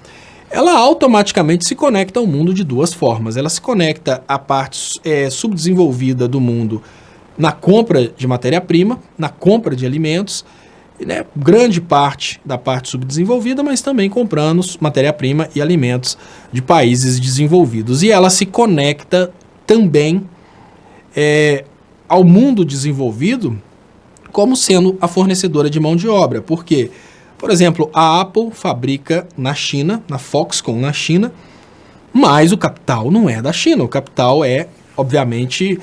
ela automaticamente se conecta ao mundo de duas formas. Ela se conecta à parte subdesenvolvida do mundo na compra de matéria-prima, na compra de alimentos, né, grande parte da parte subdesenvolvida, mas também comprando matéria-prima e alimentos de países desenvolvidos. E ela se conecta também ao mundo desenvolvido como sendo a fornecedora de mão de obra. Por quê? Por exemplo, a Apple fabrica na China, na Foxconn na China, mas o capital não é da China. O capital é, obviamente,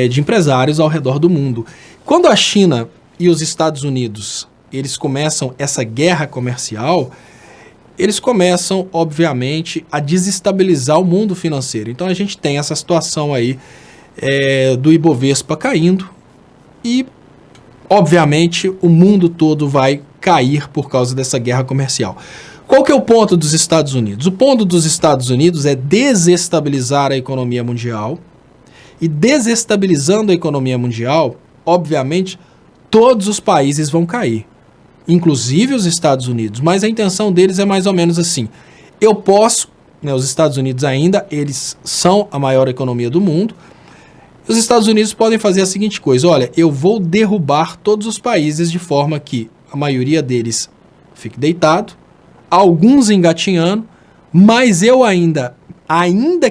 de empresários ao redor do mundo. Quando a China e os Estados Unidos eles começam essa guerra comercial, eles começam, obviamente, a desestabilizar o mundo financeiro. Então a gente tem essa situação aí do Ibovespa caindo e obviamente, o mundo todo vai cair por causa dessa guerra comercial. Qual que é o ponto dos Estados Unidos? O ponto dos Estados Unidos é desestabilizar a economia mundial, e desestabilizando a economia mundial, obviamente, todos os países vão cair, inclusive os Estados Unidos, mas a intenção deles é mais ou menos assim: eu posso, né, os Estados Unidos ainda, eles são a maior economia do mundo, os Estados Unidos podem fazer a seguinte coisa: olha, eu vou derrubar todos os países de forma que a maioria deles fique deitado, alguns engatinhando, mas eu ainda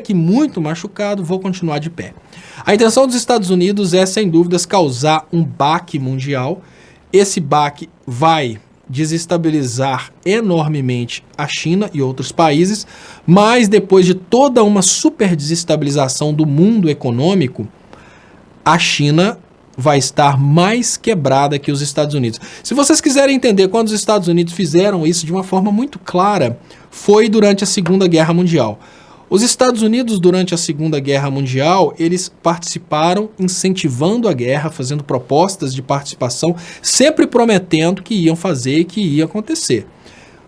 que muito machucado, vou continuar de pé. A intenção dos Estados Unidos é, sem dúvidas, causar um baque mundial. Esse baque vai desestabilizar enormemente a China e outros países, mas depois de toda uma super desestabilização do mundo econômico, a China vai estar mais quebrada que os Estados Unidos. Se vocês quiserem entender quando os Estados Unidos fizeram isso de uma forma muito clara, foi durante a Segunda Guerra Mundial. Os Estados Unidos, durante a Segunda Guerra Mundial, eles participaram incentivando a guerra, fazendo propostas de participação, sempre prometendo que iam fazer e que ia acontecer.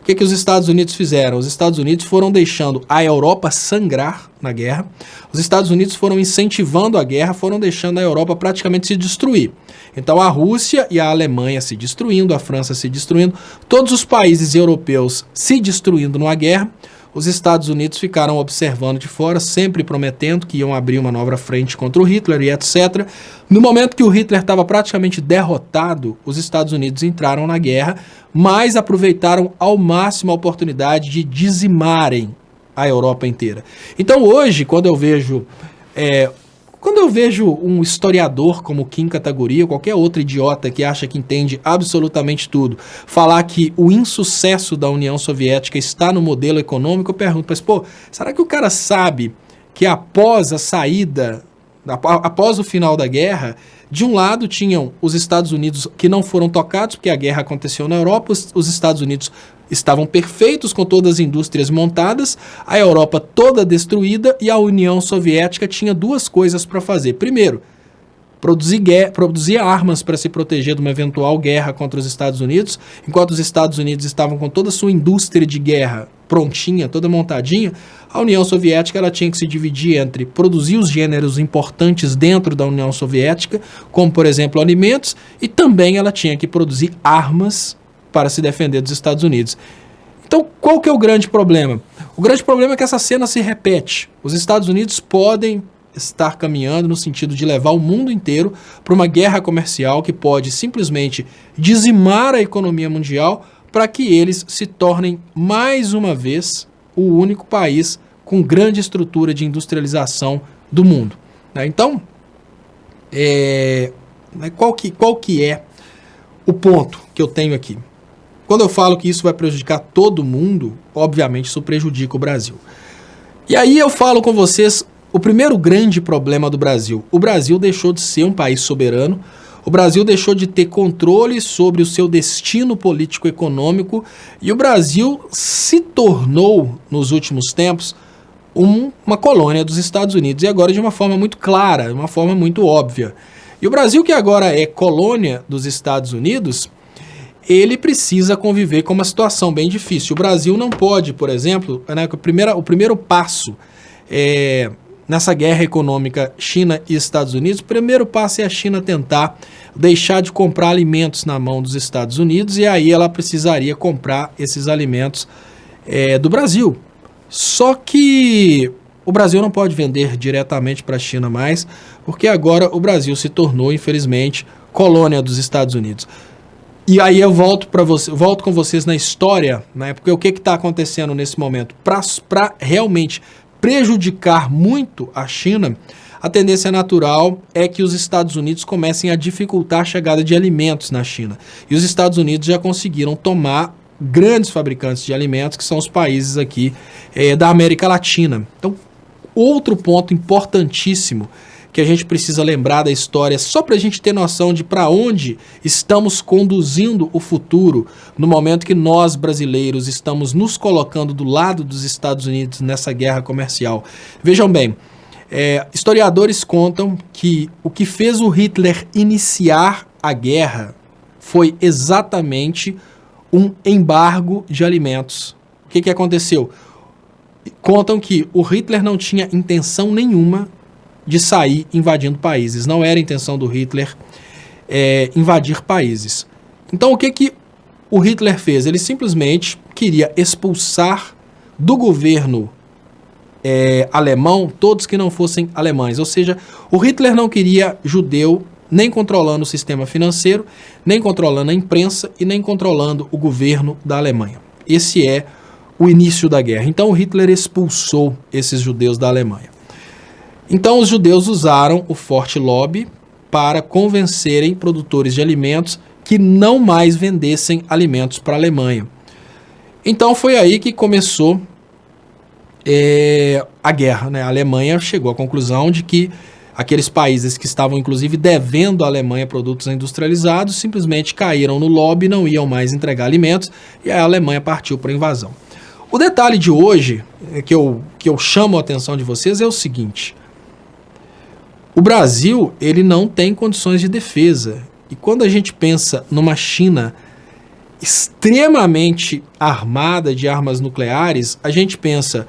O que os Estados Unidos fizeram? Os Estados Unidos foram deixando a Europa sangrar na guerra, os Estados Unidos foram incentivando a guerra, foram deixando a Europa praticamente se destruir. Então a Rússia e a Alemanha se destruindo, a França se destruindo, todos os países europeus se destruindo numa guerra. Os Estados Unidos ficaram observando de fora, sempre prometendo que iam abrir uma nova frente contra o Hitler e etc. No momento que o Hitler estava praticamente derrotado, os Estados Unidos entraram na guerra, mas aproveitaram ao máximo a oportunidade de dizimarem a Europa inteira. Então hoje, quando eu vejo um historiador como Kim Kataguiri ou qualquer outro idiota que acha que entende absolutamente tudo, falar que o insucesso da União Soviética está no modelo econômico, eu pergunto, mas pô, será que o cara sabe que após a saída, após o final da guerra, de um lado tinham os Estados Unidos que não foram tocados, porque a guerra aconteceu na Europa, os Estados Unidos estavam perfeitos com todas as indústrias montadas, a Europa toda destruída e a União Soviética tinha duas coisas para fazer. Primeiro, produzir armas para se proteger de uma eventual guerra contra os Estados Unidos, enquanto os Estados Unidos estavam com toda a sua indústria de guerra prontinha, toda montadinha, a União Soviética ela tinha que se dividir entre produzir os gêneros importantes dentro da União Soviética, como por exemplo alimentos, e também ela tinha que produzir armas para se defender dos Estados Unidos. Então, qual que é o grande problema? O grande problema é que essa cena se repete. Os Estados Unidos podem estar caminhando no sentido de levar o mundo inteiro para uma guerra comercial que pode simplesmente dizimar a economia mundial para que eles se tornem, mais uma vez, o único país com grande estrutura de industrialização do mundo. Então, qual que é o ponto que eu tenho aqui? Quando eu falo que isso vai prejudicar todo mundo, obviamente isso prejudica o Brasil. E aí eu falo com vocês o primeiro grande problema do Brasil. O Brasil deixou de ser um país soberano, o Brasil deixou de ter controle sobre o seu destino político-econômico e o Brasil se tornou, nos últimos tempos, uma colônia dos Estados Unidos, e agora de uma forma muito clara, de uma forma muito óbvia. E o Brasil, que agora é colônia dos Estados Unidos, ele precisa conviver com uma situação bem difícil. O Brasil não pode, por exemplo, né, o primeiro passo nessa guerra econômica China e Estados Unidos, o primeiro passo é a China tentar deixar de comprar alimentos na mão dos Estados Unidos, e aí ela precisaria comprar esses alimentos do Brasil. Só que o Brasil não pode vender diretamente para a China mais, porque agora o Brasil se tornou, infelizmente, colônia dos Estados Unidos. E aí eu volto com vocês na história, né? Porque o que está acontecendo nesse momento? Para realmente prejudicar muito a China, a tendência natural é que os Estados Unidos comecem a dificultar a chegada de alimentos na China. E os Estados Unidos já conseguiram tomar grandes fabricantes de alimentos, que são os países aqui da América Latina. Então, outro ponto importantíssimo que a gente precisa lembrar da história, só para a gente ter noção de para onde estamos conduzindo o futuro, no momento que nós, brasileiros, estamos nos colocando do lado dos Estados Unidos nessa guerra comercial. Vejam bem, historiadores contam que o que fez o Hitler iniciar a guerra foi exatamente um embargo de alimentos. O que aconteceu? Contam que o Hitler não tinha intenção nenhuma de sair invadindo países. Não era a intenção do Hitler invadir países. Então o que o Hitler fez? Ele simplesmente queria expulsar do governo alemão todos que não fossem alemães. Ou seja, o Hitler não queria judeu nem controlando o sistema financeiro, nem controlando a imprensa e nem controlando o governo da Alemanha. Esse é o início da guerra. Então o Hitler expulsou esses judeus da Alemanha. Então os judeus usaram o forte lobby para convencerem produtores de alimentos que não mais vendessem alimentos para a Alemanha. Então foi aí que começou a guerra, né? A Alemanha chegou à conclusão de que aqueles países que estavam inclusive devendo à Alemanha produtos industrializados simplesmente caíram no lobby, não iam mais entregar alimentos e a Alemanha partiu para a invasão. O detalhe de hoje, que eu chamo a atenção de vocês, é o seguinte: o Brasil, ele não tem condições de defesa. E quando a gente pensa numa China extremamente armada de armas nucleares, a gente pensa,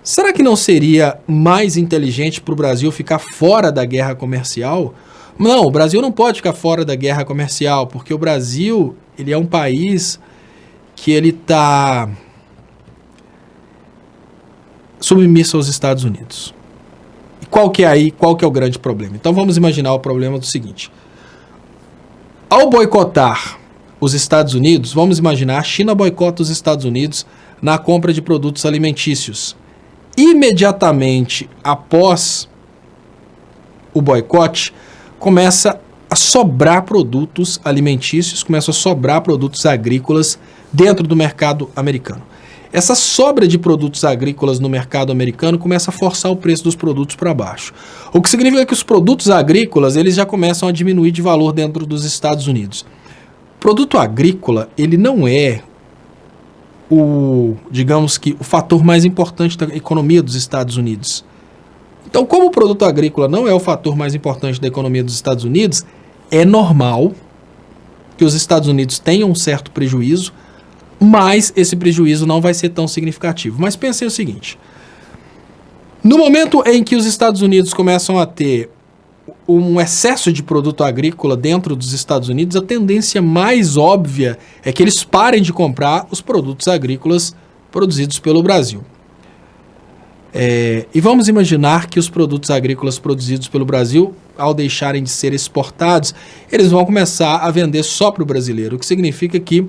será que não seria mais inteligente para o Brasil ficar fora da guerra comercial? Não, o Brasil não pode ficar fora da guerra comercial, porque o Brasil, ele é um país que ele está submisso aos Estados Unidos. E qual que é o grande problema? Então vamos imaginar o problema do seguinte: ao boicotar os Estados Unidos, vamos imaginar, a China boicota os Estados Unidos na compra de produtos alimentícios. Imediatamente após o boicote, começa a sobrar produtos alimentícios, começa a sobrar produtos agrícolas dentro do mercado americano. Essa sobra de produtos agrícolas no mercado americano começa a forçar o preço dos produtos para baixo. O que significa que os produtos agrícolas, eles já começam a diminuir de valor dentro dos Estados Unidos. Produto agrícola, ele não é digamos que o fator mais importante da economia dos Estados Unidos. Então, como o produto agrícola não é o fator mais importante da economia dos Estados Unidos, é normal que os Estados Unidos tenham um certo prejuízo, mas esse prejuízo não vai ser tão significativo. Mas pensem o seguinte: no momento em que os Estados Unidos começam a ter um excesso de produto agrícola dentro dos Estados Unidos, a tendência mais óbvia é que eles parem de comprar os produtos agrícolas produzidos pelo Brasil. E vamos imaginar que os produtos agrícolas produzidos pelo Brasil, ao deixarem de ser exportados, eles vão começar a vender só para o brasileiro, o que significa que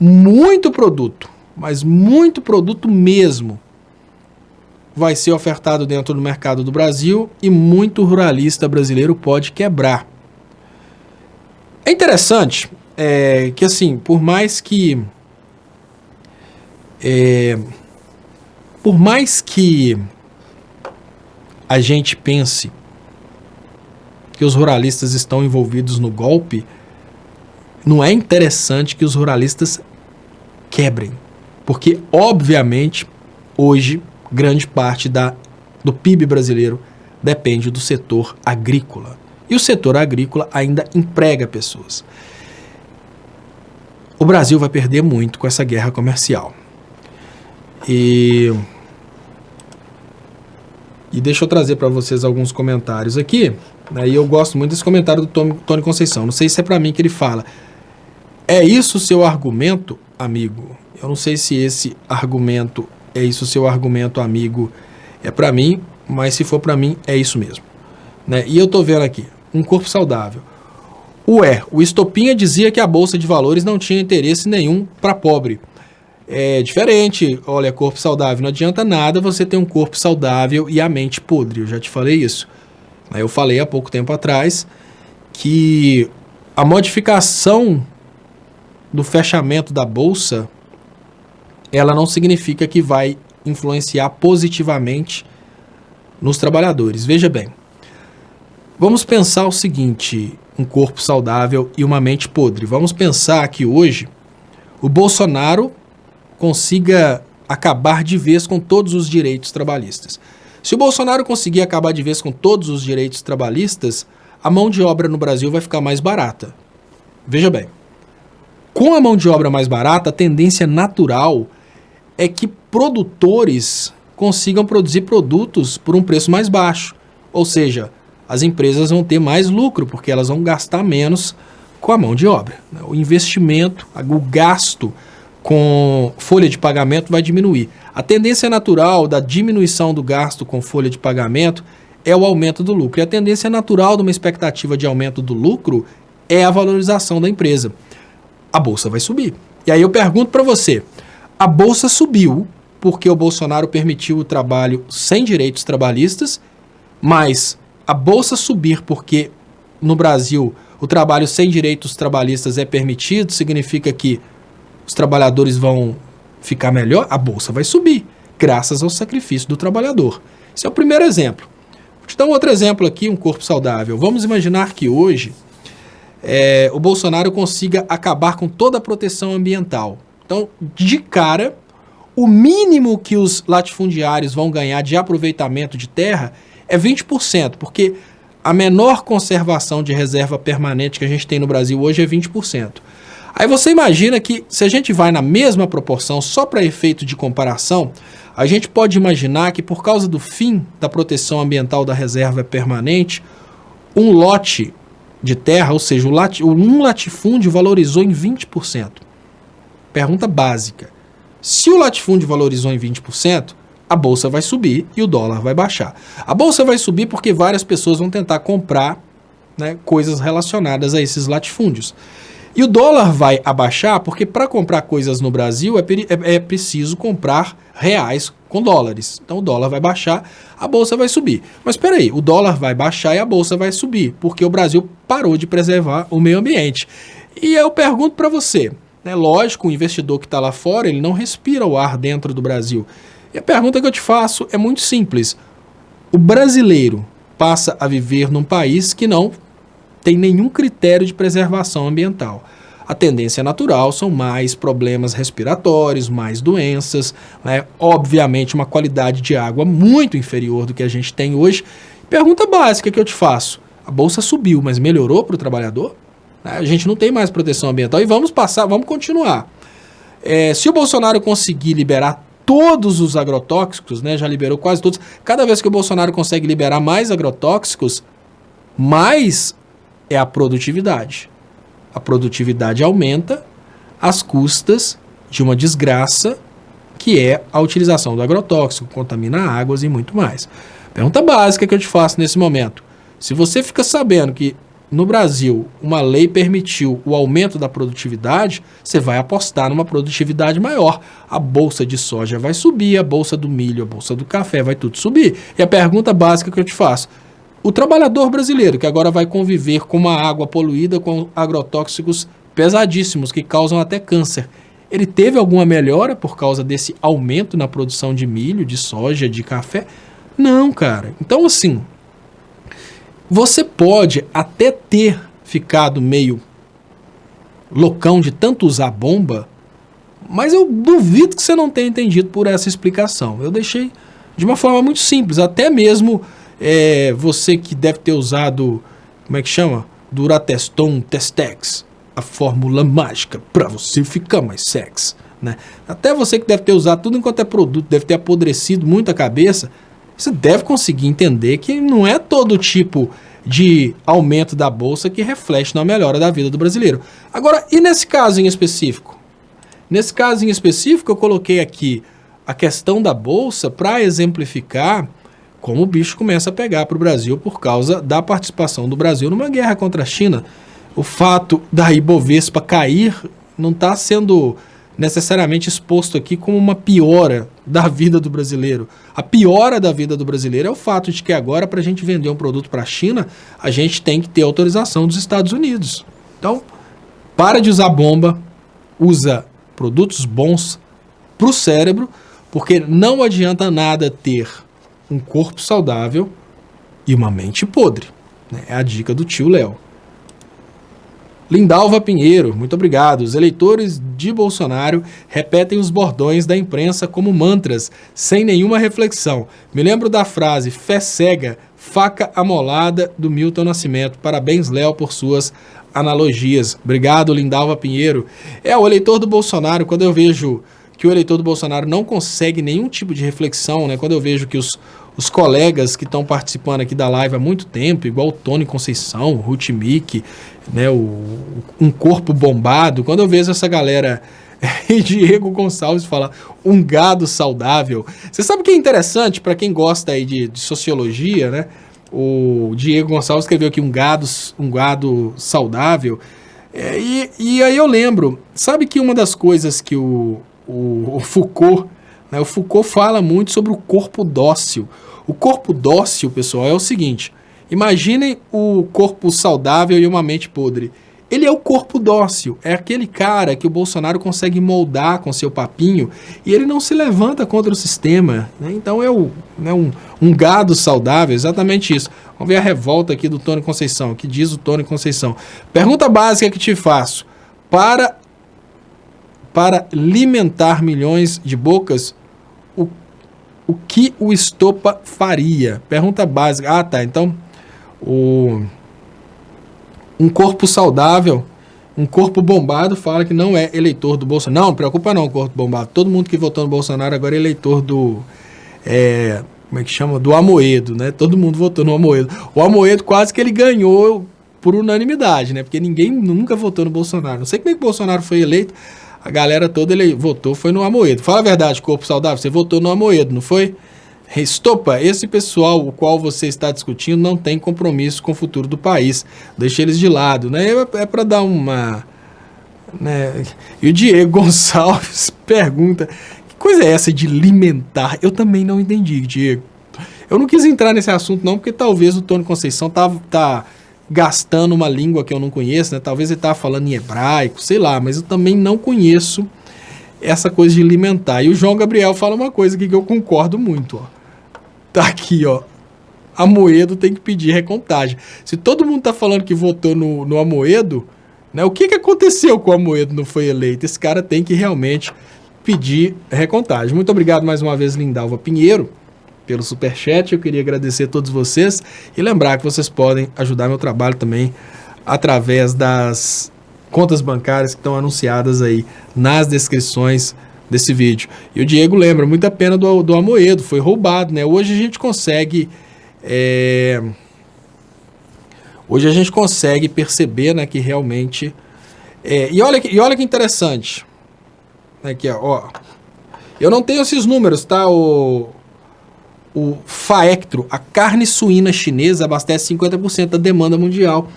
muito produto, mas muito produto mesmo, vai ser ofertado dentro do mercado do Brasil e muito ruralista brasileiro pode quebrar. É interessante que, assim, por mais que a gente pense que os ruralistas estão envolvidos no golpe, não é interessante que os ruralistas quebrem, porque, obviamente, hoje, grande parte do PIB brasileiro depende do setor agrícola. E o setor agrícola ainda emprega pessoas. O Brasil vai perder muito com essa guerra comercial. E deixa eu trazer para vocês alguns comentários aqui. E eu gosto muito desse comentário do Tony Conceição. Não sei se é para mim que ele fala. É isso o seu argumento, amigo? Eu não sei se esse argumento é isso o seu argumento, amigo. É para mim, mas se for para mim, é isso mesmo. E eu tô vendo aqui, um corpo saudável. O Estopinha dizia que a Bolsa de Valores não tinha interesse nenhum para pobre. É diferente, olha, corpo saudável. Não adianta nada você ter um corpo saudável e a mente podre. Eu já te falei isso. Eu falei há pouco tempo atrás que a modificação do fechamento da Bolsa, ela não significa que vai influenciar positivamente nos trabalhadores. Veja bem, vamos pensar o seguinte: um corpo saudável e uma mente podre. Vamos pensar que hoje o Bolsonaro consiga acabar de vez com todos os direitos trabalhistas. Se o Bolsonaro conseguir acabar de vez com todos os direitos trabalhistas, a mão de obra no Brasil vai ficar mais barata. Veja bem, com a mão de obra mais barata, a tendência natural é que produtores consigam produzir produtos por um preço mais baixo. Ou seja, as empresas vão ter mais lucro, porque elas vão gastar menos com a mão de obra. O investimento, o gasto com folha de pagamento vai diminuir. A tendência natural da diminuição do gasto com folha de pagamento é o aumento do lucro. E a tendência natural de uma expectativa de aumento do lucro é a valorização da empresa. A bolsa vai subir. E aí eu pergunto para você, a bolsa subiu porque o Bolsonaro permitiu o trabalho sem direitos trabalhistas, mas a bolsa subir porque no Brasil o trabalho sem direitos trabalhistas é permitido, significa que os trabalhadores vão ficar melhor? A bolsa vai subir, graças ao sacrifício do trabalhador. Esse é o primeiro exemplo. Vou te dar um outro exemplo aqui, um corpo saudável. Vamos imaginar que hoje o Bolsonaro consiga acabar com toda a proteção ambiental. Então, de cara, o mínimo que os latifundiários vão ganhar de aproveitamento de terra é 20%, porque a menor conservação de reserva permanente que a gente tem no Brasil hoje é 20%. Aí você imagina que, se a gente vai na mesma proporção, só para efeito de comparação, a gente pode imaginar que, por causa do fim da proteção ambiental da reserva permanente, um lote de terra, ou seja, um latifúndio valorizou em 20%. Pergunta básica. Se o latifúndio valorizou em 20%, a bolsa vai subir e o dólar vai baixar. A bolsa vai subir porque várias pessoas vão tentar comprar, né, coisas relacionadas a esses latifúndios. E o dólar vai abaixar porque para comprar coisas no Brasil é preciso comprar reais com dólares. Então o dólar vai baixar, a bolsa vai subir. Mas espera aí, o dólar vai baixar e a bolsa vai subir, porque o Brasil parou de preservar o meio ambiente. E eu pergunto para você, né, lógico, o investidor que está lá fora, ele não respira o ar dentro do Brasil. E a pergunta que eu te faço é muito simples. O brasileiro passa a viver num país que não tem nenhum critério de preservação ambiental. A tendência natural são mais problemas respiratórios, mais doenças, né? Obviamente uma qualidade de água muito inferior do que a gente tem hoje. Pergunta básica que eu te faço. A bolsa subiu, mas melhorou para o trabalhador? A gente não tem mais proteção ambiental e vamos continuar. Se o Bolsonaro conseguir liberar todos os agrotóxicos, né, já liberou quase todos, cada vez que o Bolsonaro consegue liberar mais agrotóxicos, mais é a produtividade. A produtividade aumenta às custas de uma desgraça que é a utilização do agrotóxico, contamina águas e muito mais. Pergunta básica que eu te faço nesse momento. Se você fica sabendo que no Brasil uma lei permitiu o aumento da produtividade, você vai apostar numa produtividade maior. A bolsa de soja vai subir, a bolsa do milho, a bolsa do café, vai tudo subir. E a pergunta básica que eu te faço, o trabalhador brasileiro que agora vai conviver com uma água poluída com agrotóxicos pesadíssimos que causam até câncer, ele teve alguma melhora por causa desse aumento na produção de milho, de soja, de café? Não, cara. Então, assim, você pode até ter ficado meio loucão de tanto usar bomba, mas eu duvido que você não tenha entendido por essa explicação. Eu deixei de uma forma muito simples, até mesmo você que deve ter usado, como é que chama? Durateston Testex, a fórmula mágica para você ficar mais sexy, né? Até você que deve ter usado tudo enquanto é produto, deve ter apodrecido muito a cabeça, você deve conseguir entender que não é todo tipo de aumento da bolsa que reflete na melhora da vida do brasileiro. Agora, e nesse caso em específico? Nesse caso em específico, eu coloquei aqui a questão da bolsa para exemplificar como o bicho começa a pegar para o Brasil por causa da participação do Brasil numa guerra contra a China. O fato da Ibovespa cair não está sendo necessariamente exposto aqui como uma piora da vida do brasileiro. A piora da vida do brasileiro é o fato de que agora, para a gente vender um produto para a China, a gente tem que ter autorização dos Estados Unidos. Então, para de usar bomba, usa produtos bons para o cérebro, porque não adianta nada ter um corpo saudável e uma mente podre, né? É a dica do tio Léo. Lindalva Pinheiro, muito obrigado. Os eleitores de Bolsonaro repetem os bordões da imprensa como mantras, sem nenhuma reflexão. Me lembro da frase, fé cega, faca amolada, do Milton Nascimento. Parabéns, Léo, por suas analogias. Obrigado, Lindalva Pinheiro. O eleitor do Bolsonaro, quando eu vejo que o eleitor do Bolsonaro não consegue nenhum tipo de reflexão, né? Quando eu vejo que os colegas que estão participando aqui da live há muito tempo, igual o Tony Conceição, o Ruth Mick, né? Um corpo bombado, quando eu vejo essa galera e Diego Gonçalves fala um gado saudável. Você sabe o que é interessante para quem gosta aí de sociologia, né? O Diego Gonçalves escreveu aqui um gado saudável. E aí eu lembro, sabe que uma das coisas que o Foucault, né, o Foucault fala muito sobre o corpo dócil. O corpo dócil, pessoal, é o seguinte: imaginem o corpo saudável e uma mente podre. Ele é o corpo dócil, é aquele cara que o Bolsonaro consegue moldar com seu papinho e ele não se levanta contra o sistema, né? Então é um gado saudável, exatamente isso. Vamos ver a revolta aqui do Tony Conceição, que diz o Tony Conceição. Pergunta básica que te faço: para alimentar milhões de bocas, o que o Estopa faria? Pergunta básica. Ah, tá, então um corpo saudável, um corpo bombado fala que não é eleitor do Bolsonaro. Não preocupa não, corpo bombado. Todo mundo que votou no Bolsonaro agora é eleitor do... como é que chama? Do Amoedo, né? Todo mundo votou no Amoedo. O Amoedo quase que ele ganhou por unanimidade, né? Porque ninguém nunca votou no Bolsonaro. Não sei como é que o Bolsonaro foi eleito. A galera toda votou, foi no Amoedo. Fala a verdade, corpo saudável, você votou no Amoedo, não foi? Estopa, esse pessoal o qual você está discutindo não tem compromisso com o futuro do país. Deixa eles de lado, né? É para dar uma... né? E o Diego Gonçalves pergunta: que coisa é essa de alimentar? Eu também não entendi, Diego. Eu não quis entrar nesse assunto não, porque talvez o Tony Conceição tá gastando uma língua que eu não conheço, né? Talvez ele tá falando em hebraico, sei lá, mas eu também não conheço essa coisa de alimentar. E o João Gabriel fala uma coisa aqui que eu concordo muito, ó. Tá aqui, ó. Amoedo tem que pedir recontagem. Se todo mundo tá falando que votou no Amoedo, né? O que aconteceu com o Amoedo não foi eleito? Esse cara tem que realmente pedir recontagem. Muito obrigado mais uma vez, Lindalva Pinheiro, pelo superchat. Eu queria agradecer a todos vocês e lembrar que vocês podem ajudar meu trabalho também através das contas bancárias que estão anunciadas aí nas descrições desse vídeo. E o Diego lembra, muita pena do Amoedo, foi roubado, né? Hoje a gente consegue perceber, né, que realmente e olha que interessante aqui, ó, eu não tenho esses números, tá? O Faectro, a carne suína chinesa abastece 50% da demanda mundial.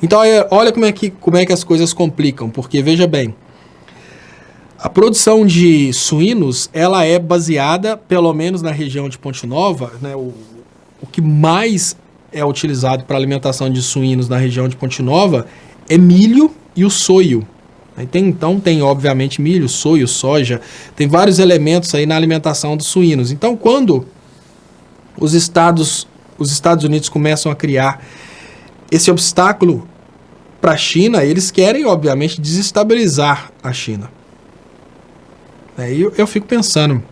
Então olha como é que as coisas complicam, porque veja bem, a produção de suínos, ela é baseada, pelo menos na região de Ponte Nova, né, o que mais é utilizado para alimentação de suínos na região de Ponte Nova é milho e o soio. Então tem obviamente milho, soio, soja, tem vários elementos aí na alimentação dos suínos. Então quando os Estados Unidos começam a criar esse obstáculo para a China, eles querem obviamente desestabilizar a China. Eu fico pensando,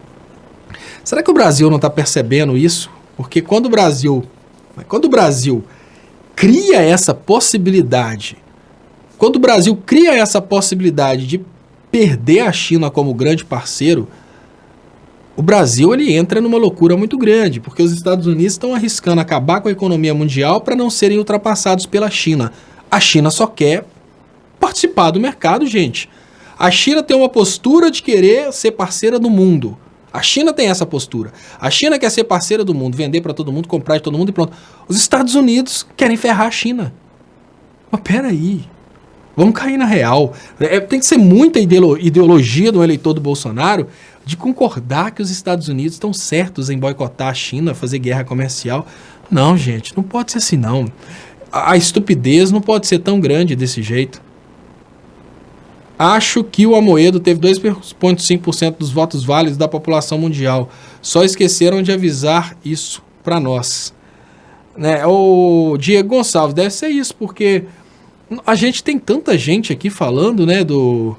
será que o Brasil não está percebendo isso? Porque quando o Brasil cria essa possibilidade, de perder a China como grande parceiro, o Brasil ele entra numa loucura muito grande, porque os Estados Unidos estão arriscando acabar com a economia mundial para não serem ultrapassados pela China. A China só quer participar do mercado, gente. A China tem uma postura de querer ser parceira do mundo. A China tem essa postura. A China quer ser parceira do mundo, vender para todo mundo, comprar de todo mundo e pronto. Os Estados Unidos querem ferrar a China. Mas peraí, vamos cair na real. Tem que ser muita ideologia do eleitor do Bolsonaro de concordar que os Estados Unidos estão certos em boicotar a China, fazer guerra comercial. Não, gente, não pode ser assim não. A estupidez não pode ser tão grande desse jeito. Acho que o Amoedo teve 2,5% dos votos válidos da população mundial. Só esqueceram de avisar isso para nós. Né? O Diego Gonçalves, deve ser isso, porque a gente tem tanta gente aqui falando, né, do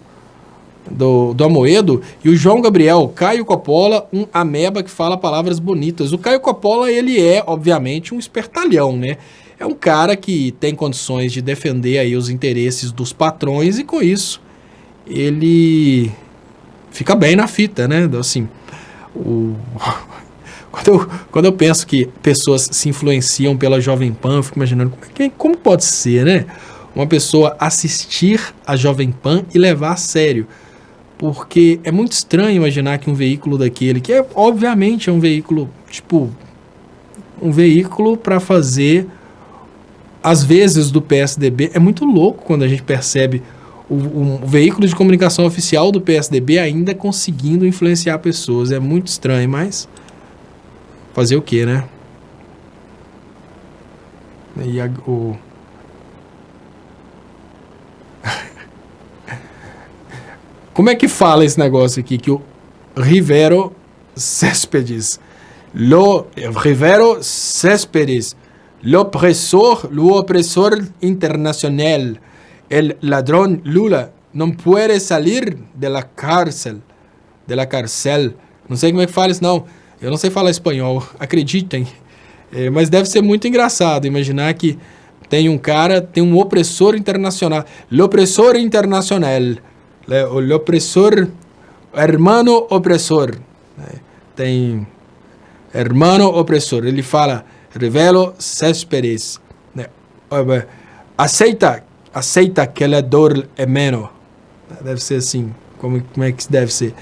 Amoedo, e o João Gabriel, Caio Coppola, um ameba que fala palavras bonitas. O Caio Coppola, ele é, obviamente, um espertalhão, né? é um cara que tem condições de defender aí os interesses dos patrões e com isso ele fica bem na fita, né? Assim, quando eu penso que pessoas se influenciam pela Jovem Pan, eu fico imaginando como pode ser, né? Uma pessoa assistir a Jovem Pan e levar a sério. Porque é muito estranho imaginar que um veículo daquele, que obviamente é um veículo, tipo, um veículo para fazer às vezes do PSDB, é muito louco quando a gente percebe o veículo de comunicação oficial do PSDB ainda conseguindo influenciar pessoas. É muito estranho, mas fazer o quê, né? E Como é que fala esse negócio aqui? Que o Rivero Céspedes, o opressor internacional, el ladrón Lula, não pode sair da cárcel. Não sei como é que fala isso, não. Eu não sei falar espanhol, acreditem. Mas deve ser muito engraçado imaginar que tem um opressor internacional. O opressor internacional. O opressor, hermano opressor. Tem hermano opressor. Ele fala, Rivero Céspedes. Aceita que a dor é menos. Deve ser assim. Como é que deve ser?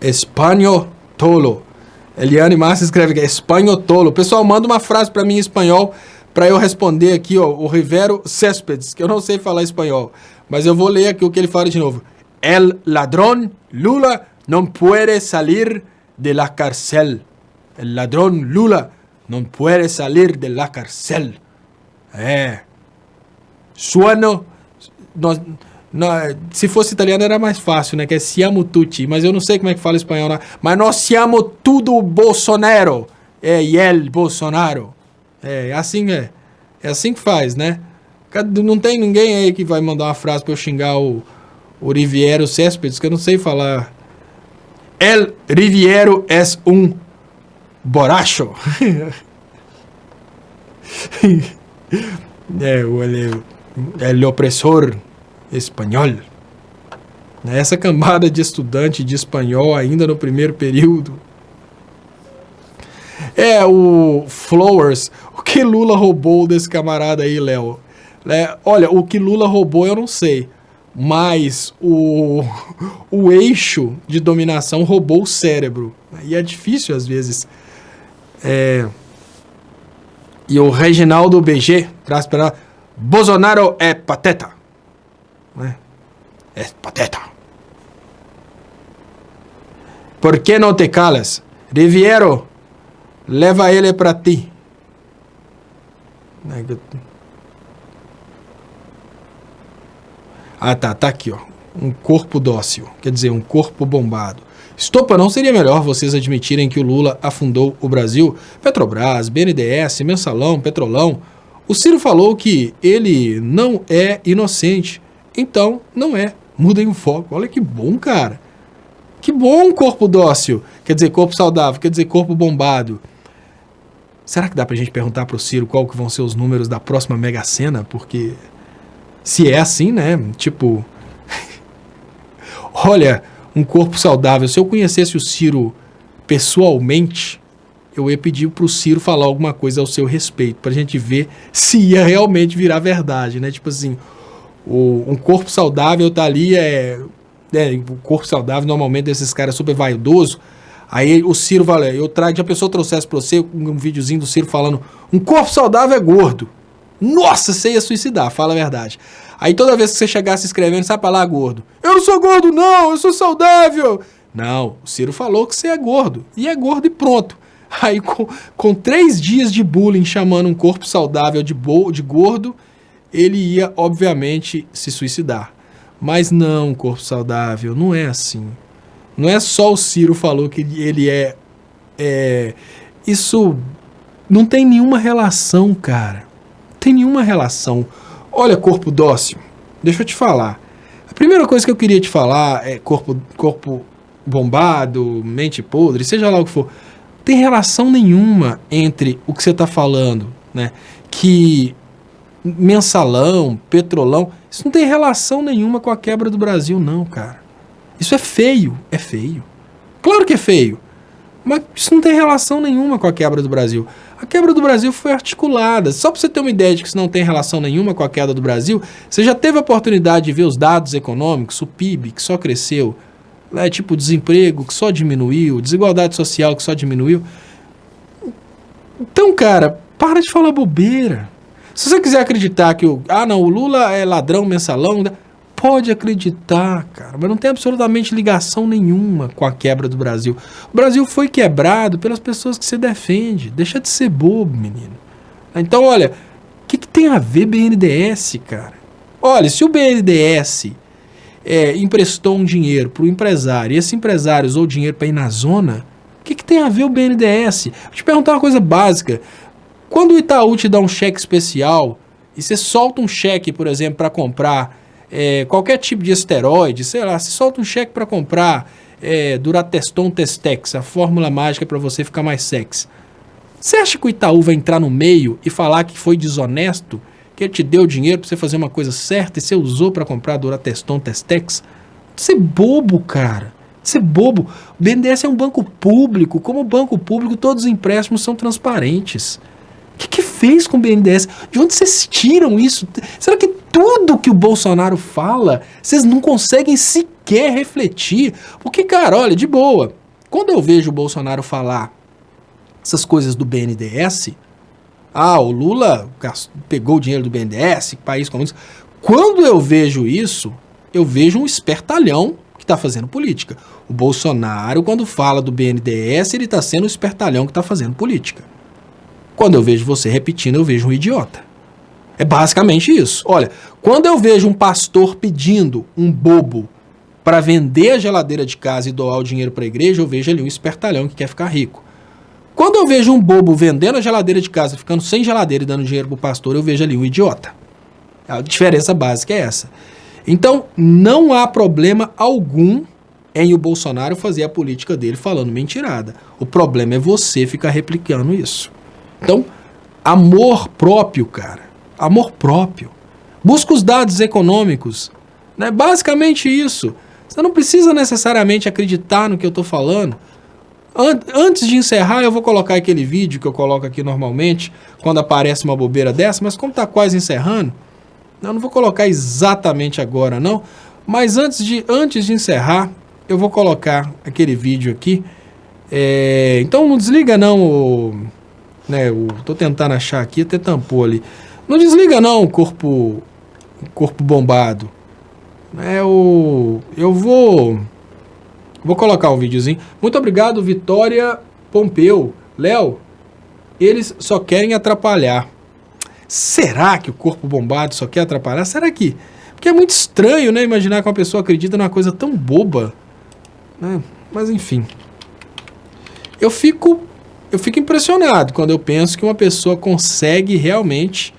Espanhol tolo. Eliane Massa escreve que é espanhol tolo. Pessoal, manda uma frase para mim em espanhol para eu responder aqui, ó, o Rivero Céspedes, que eu não sei falar espanhol, mas eu vou ler aqui o que ele fala de novo. El ladrón Lula não pode sair de la cárcel. El ladrón Lula não pode sair de la cárcel. Suono... se fosse italiano era mais fácil, né? Que é siamo tutti, mas eu não sei como é que fala espanhol, né? Mas nós siamo tudo Bolsonaro. E el Bolsonaro. É assim que faz, né? Não tem ninguém aí que vai mandar uma frase pra eu xingar o Rivero Céspedes, que eu não sei falar. El Rivero es un borracho. El opressor espanhol. Essa cambada de estudante de espanhol ainda no primeiro período. O Flowers. O que Lula roubou desse camarada aí, Léo? Olha, o que Lula roubou eu não sei. Mas o eixo de dominação roubou o cérebro. E é difícil às vezes. E o Reginaldo BG traz para Bolsonaro é pateta. É pateta. Por que não te calas? Riviero, leva ele para ti. Tá aqui, ó. Um corpo dócil, quer dizer, um corpo bombado. Estopa, não seria melhor vocês admitirem que o Lula afundou o Brasil? Petrobras, BNDES, Mensalão, Petrolão. O Ciro falou que ele não é inocente. Então, não é. Mudem o foco. Olha que bom, cara. Que bom corpo dócil. Quer dizer, corpo saudável. Quer dizer, corpo bombado. Será que dá pra gente perguntar pro Ciro qual que vão ser os números da próxima Mega Sena? Porque se é assim, né? Tipo... Olha, um corpo saudável. Se eu conhecesse o Ciro pessoalmente, eu ia pedir pro Ciro falar alguma coisa ao seu respeito, pra gente ver se ia realmente virar verdade, né? Tipo assim, um corpo saudável tá ali, o corpo saudável normalmente desses caras super vaidoso. Aí o Ciro vai, se a pessoa trouxesse pra você um videozinho do Ciro falando, um corpo saudável é gordo. Nossa, você ia suicidar, fala a verdade. Aí toda vez que você chegasse escrevendo, sai pra lá, gordo. Eu não sou gordo não, eu sou saudável. Não, o Ciro falou que você é gordo. E é gordo e pronto. Aí com 3 dias de bullying chamando um corpo saudável de gordo, ele ia, obviamente, se suicidar. Mas não, corpo saudável, não é assim. Não é só o Ciro falou que ele isso não tem nenhuma relação, cara. Não tem nenhuma relação. Olha, corpo dócil, deixa eu te falar. A primeira coisa que eu queria te falar é corpo bombado, mente podre, seja lá o que for. tem relação nenhuma entre o que você está falando, né? Que mensalão, petrolão, isso não tem relação nenhuma com a quebra do Brasil, não, cara. Isso é feio, é feio. Claro que é feio, mas isso não tem relação nenhuma com a quebra do Brasil. A quebra do Brasil foi articulada. Só para você ter uma ideia de que isso não tem relação nenhuma com a queda do Brasil, você já teve a oportunidade de ver os dados econômicos, o PIB, que só cresceu, né, tipo desemprego, que só diminuiu, desigualdade social, que só diminuiu. Então, cara, para de falar bobeira. Se você quiser acreditar que o Lula é ladrão, mensalão, pode acreditar, cara, mas não tem absolutamente ligação nenhuma com a quebra do Brasil. O Brasil foi quebrado pelas pessoas que você defende. Deixa de ser bobo, menino. Então, olha, o que tem a ver BNDES, cara? Olha, se o BNDES emprestou um dinheiro para o empresário e esse empresário usou o dinheiro para ir na zona, o que tem a ver o BNDES? Vou te perguntar uma coisa básica. Quando o Itaú te dá um cheque especial e você solta um cheque, por exemplo, para comprar qualquer tipo de esteroide, sei lá, você solta um cheque para comprar Durateston Testex, a fórmula mágica para você ficar mais sexy. Você acha que o Itaú vai entrar no meio e falar que foi desonesto, que ele te deu dinheiro para você fazer uma coisa certa e você usou para comprar Durateston Testex? Você é bobo, cara. Você é bobo. O BNDES é um banco público. Como banco público, todos os empréstimos são transparentes. O que fez com o BNDES? De onde vocês tiram isso? Será que tudo que o Bolsonaro fala, vocês não conseguem sequer refletir? Porque, cara, olha, de boa, quando eu vejo o Bolsonaro falar essas coisas do BNDES, o Lula pegou o dinheiro do BNDES, país comunista. Quando eu vejo isso, eu vejo um espertalhão que está fazendo política. O Bolsonaro, quando fala do BNDES, ele está sendo um espertalhão que está fazendo política. Quando eu vejo você repetindo, eu vejo um idiota. É basicamente isso. Olha, quando eu vejo um pastor pedindo um bobo para vender a geladeira de casa e doar o dinheiro para a igreja, eu vejo ali um espertalhão que quer ficar rico. Quando eu vejo um bobo vendendo a geladeira de casa, ficando sem geladeira e dando dinheiro para o pastor, eu vejo ali um idiota. A diferença básica é essa. Então, não há problema algum em o Bolsonaro fazer a política dele falando mentirada. O problema é você ficar replicando isso. Então, amor próprio, cara. Amor próprio. Busca os dados econômicos. Né? Basicamente isso. Você não precisa necessariamente acreditar no que eu estou falando. Antes de encerrar, eu vou colocar aquele vídeo que eu coloco aqui normalmente, quando aparece uma bobeira dessa, mas como está quase encerrando, eu não vou colocar exatamente agora, não. Mas antes de encerrar, eu vou colocar aquele vídeo aqui. Então não desliga não, tô tentando achar aqui, até tampou ali. Não desliga não, corpo bombado. Eu vou colocar um videozinho. Muito obrigado, Vitória Pompeu. Léo, eles só querem atrapalhar. Será que o corpo bombado só quer atrapalhar? Será que? Porque é muito estranho, né? Imaginar que uma pessoa acredita numa coisa tão boba. Né? Mas enfim. Eu fico impressionado quando eu penso que uma pessoa consegue realmente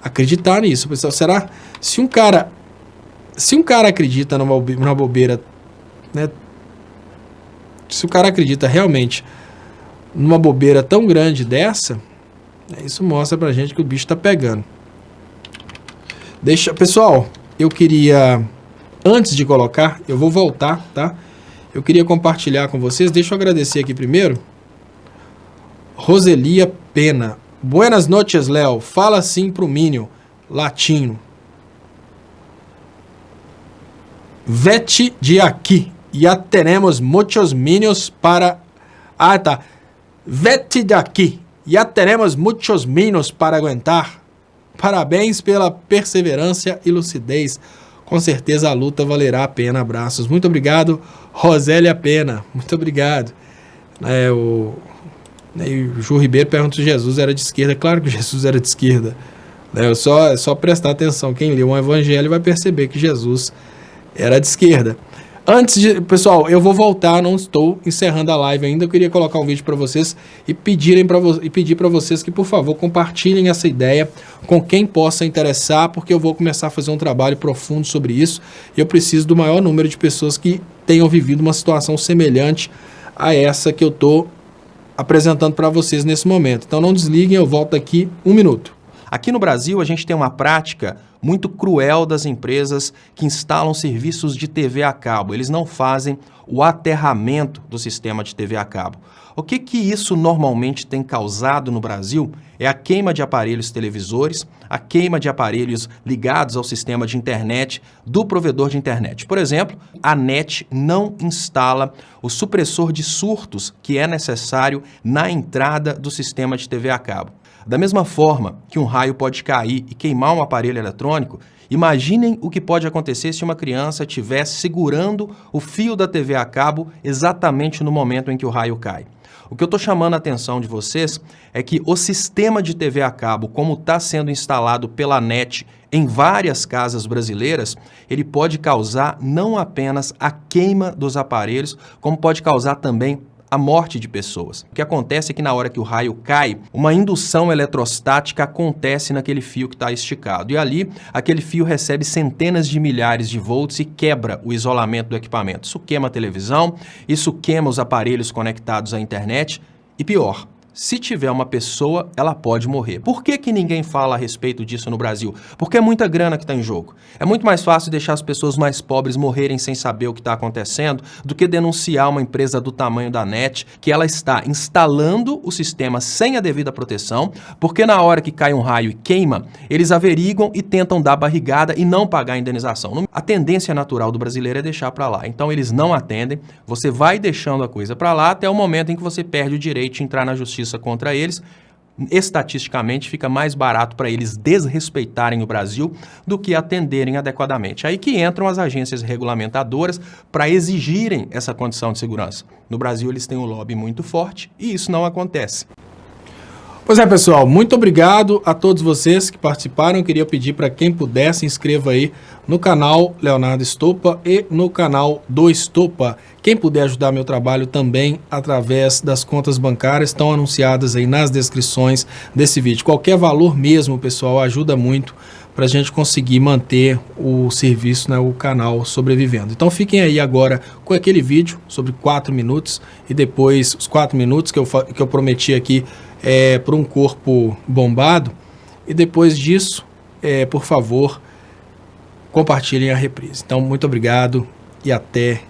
acreditar nisso. Pessoal, será? Se um cara acredita numa bobeira, né? Se o cara acredita realmente numa bobeira tão grande dessa, isso mostra pra gente que o bicho tá pegando. Pessoal, eu queria, antes de colocar, eu vou voltar, tá? Eu queria compartilhar com vocês, deixa eu agradecer aqui primeiro. Roselia Pena. Buenas noches, Léo. Fala assim pro Minion, latino. Vete de aqui. Ya tenemos muchos minions para... tá. Vete de aqui. Ya tenemos muchos minions para aguentar. Parabéns pela perseverança e lucidez. Com certeza a luta valerá a pena. Abraços. Muito obrigado, Rosélia Pena. Muito obrigado. O Ju Ribeiro pergunta se Jesus era de esquerda. Claro que Jesus era de esquerda. É só prestar atenção. Quem lê um evangelho vai perceber que Jesus era de esquerda. Pessoal, eu vou voltar, não estou encerrando a live ainda. Eu queria colocar um vídeo para vocês e pedir para vocês que, por favor, compartilhem essa ideia com quem possa interessar, porque eu vou começar a fazer um trabalho profundo sobre isso. E eu preciso do maior número de pessoas que tenham vivido uma situação semelhante a essa que eu estou apresentando para vocês nesse momento. Então não desliguem, eu volto aqui 1 minuto. Aqui no Brasil, a gente tem uma prática muito cruel das empresas que instalam serviços de TV a cabo. Eles não fazem o aterramento do sistema de TV a cabo. O que isso normalmente tem causado no Brasil é a queima de aparelhos televisores, a queima de aparelhos ligados ao sistema de internet do provedor de internet. Por exemplo, a NET não instala o supressor de surtos que é necessário na entrada do sistema de TV a cabo. Da mesma forma que um raio pode cair e queimar um aparelho eletrônico, imaginem o que pode acontecer se uma criança estivesse segurando o fio da TV a cabo exatamente no momento em que o raio cai. O que eu estou chamando a atenção de vocês é que o sistema de TV a cabo, como está sendo instalado pela NET em várias casas brasileiras, ele pode causar não apenas a queima dos aparelhos, como pode causar também a morte de pessoas. O que acontece é que na hora que o raio cai, uma indução eletrostática acontece naquele fio que está esticado. E ali, aquele fio recebe centenas de milhares de volts e quebra o isolamento do equipamento. Isso queima a televisão, isso queima os aparelhos conectados à internet e pior, se tiver uma pessoa, ela pode morrer. Por que ninguém fala a respeito disso no Brasil? Porque é muita grana que está em jogo. É muito mais fácil deixar as pessoas mais pobres morrerem sem saber o que está acontecendo do que denunciar uma empresa do tamanho da NET que ela está instalando o sistema sem a devida proteção, porque na hora que cai um raio e queima, eles averiguam e tentam dar barrigada e não pagar a indenização. A tendência natural do brasileiro é deixar para lá. Então eles não atendem, você vai deixando a coisa para lá até o momento em que você perde o direito de entrar na justiça contra eles. Estatisticamente fica mais barato para eles desrespeitarem o Brasil do que atenderem adequadamente. Aí que entram as agências regulamentadoras para exigirem essa condição de segurança. No Brasil eles têm um lobby muito forte e isso não acontece. Pois é, pessoal, muito obrigado a todos vocês que participaram. Eu queria pedir para quem puder, se inscreva aí no canal Leonardo Estopa e no canal do Estopa. Quem puder ajudar meu trabalho também através das contas bancárias, estão anunciadas aí nas descrições desse vídeo. Qualquer valor mesmo, pessoal, ajuda muito para a gente conseguir manter o serviço, né, o canal sobrevivendo. Então fiquem aí agora com aquele vídeo sobre 4 minutos e depois os 4 minutos que eu prometi aqui para um corpo bombado. E depois disso, por favor, compartilhem a reprise. Então, muito obrigado e até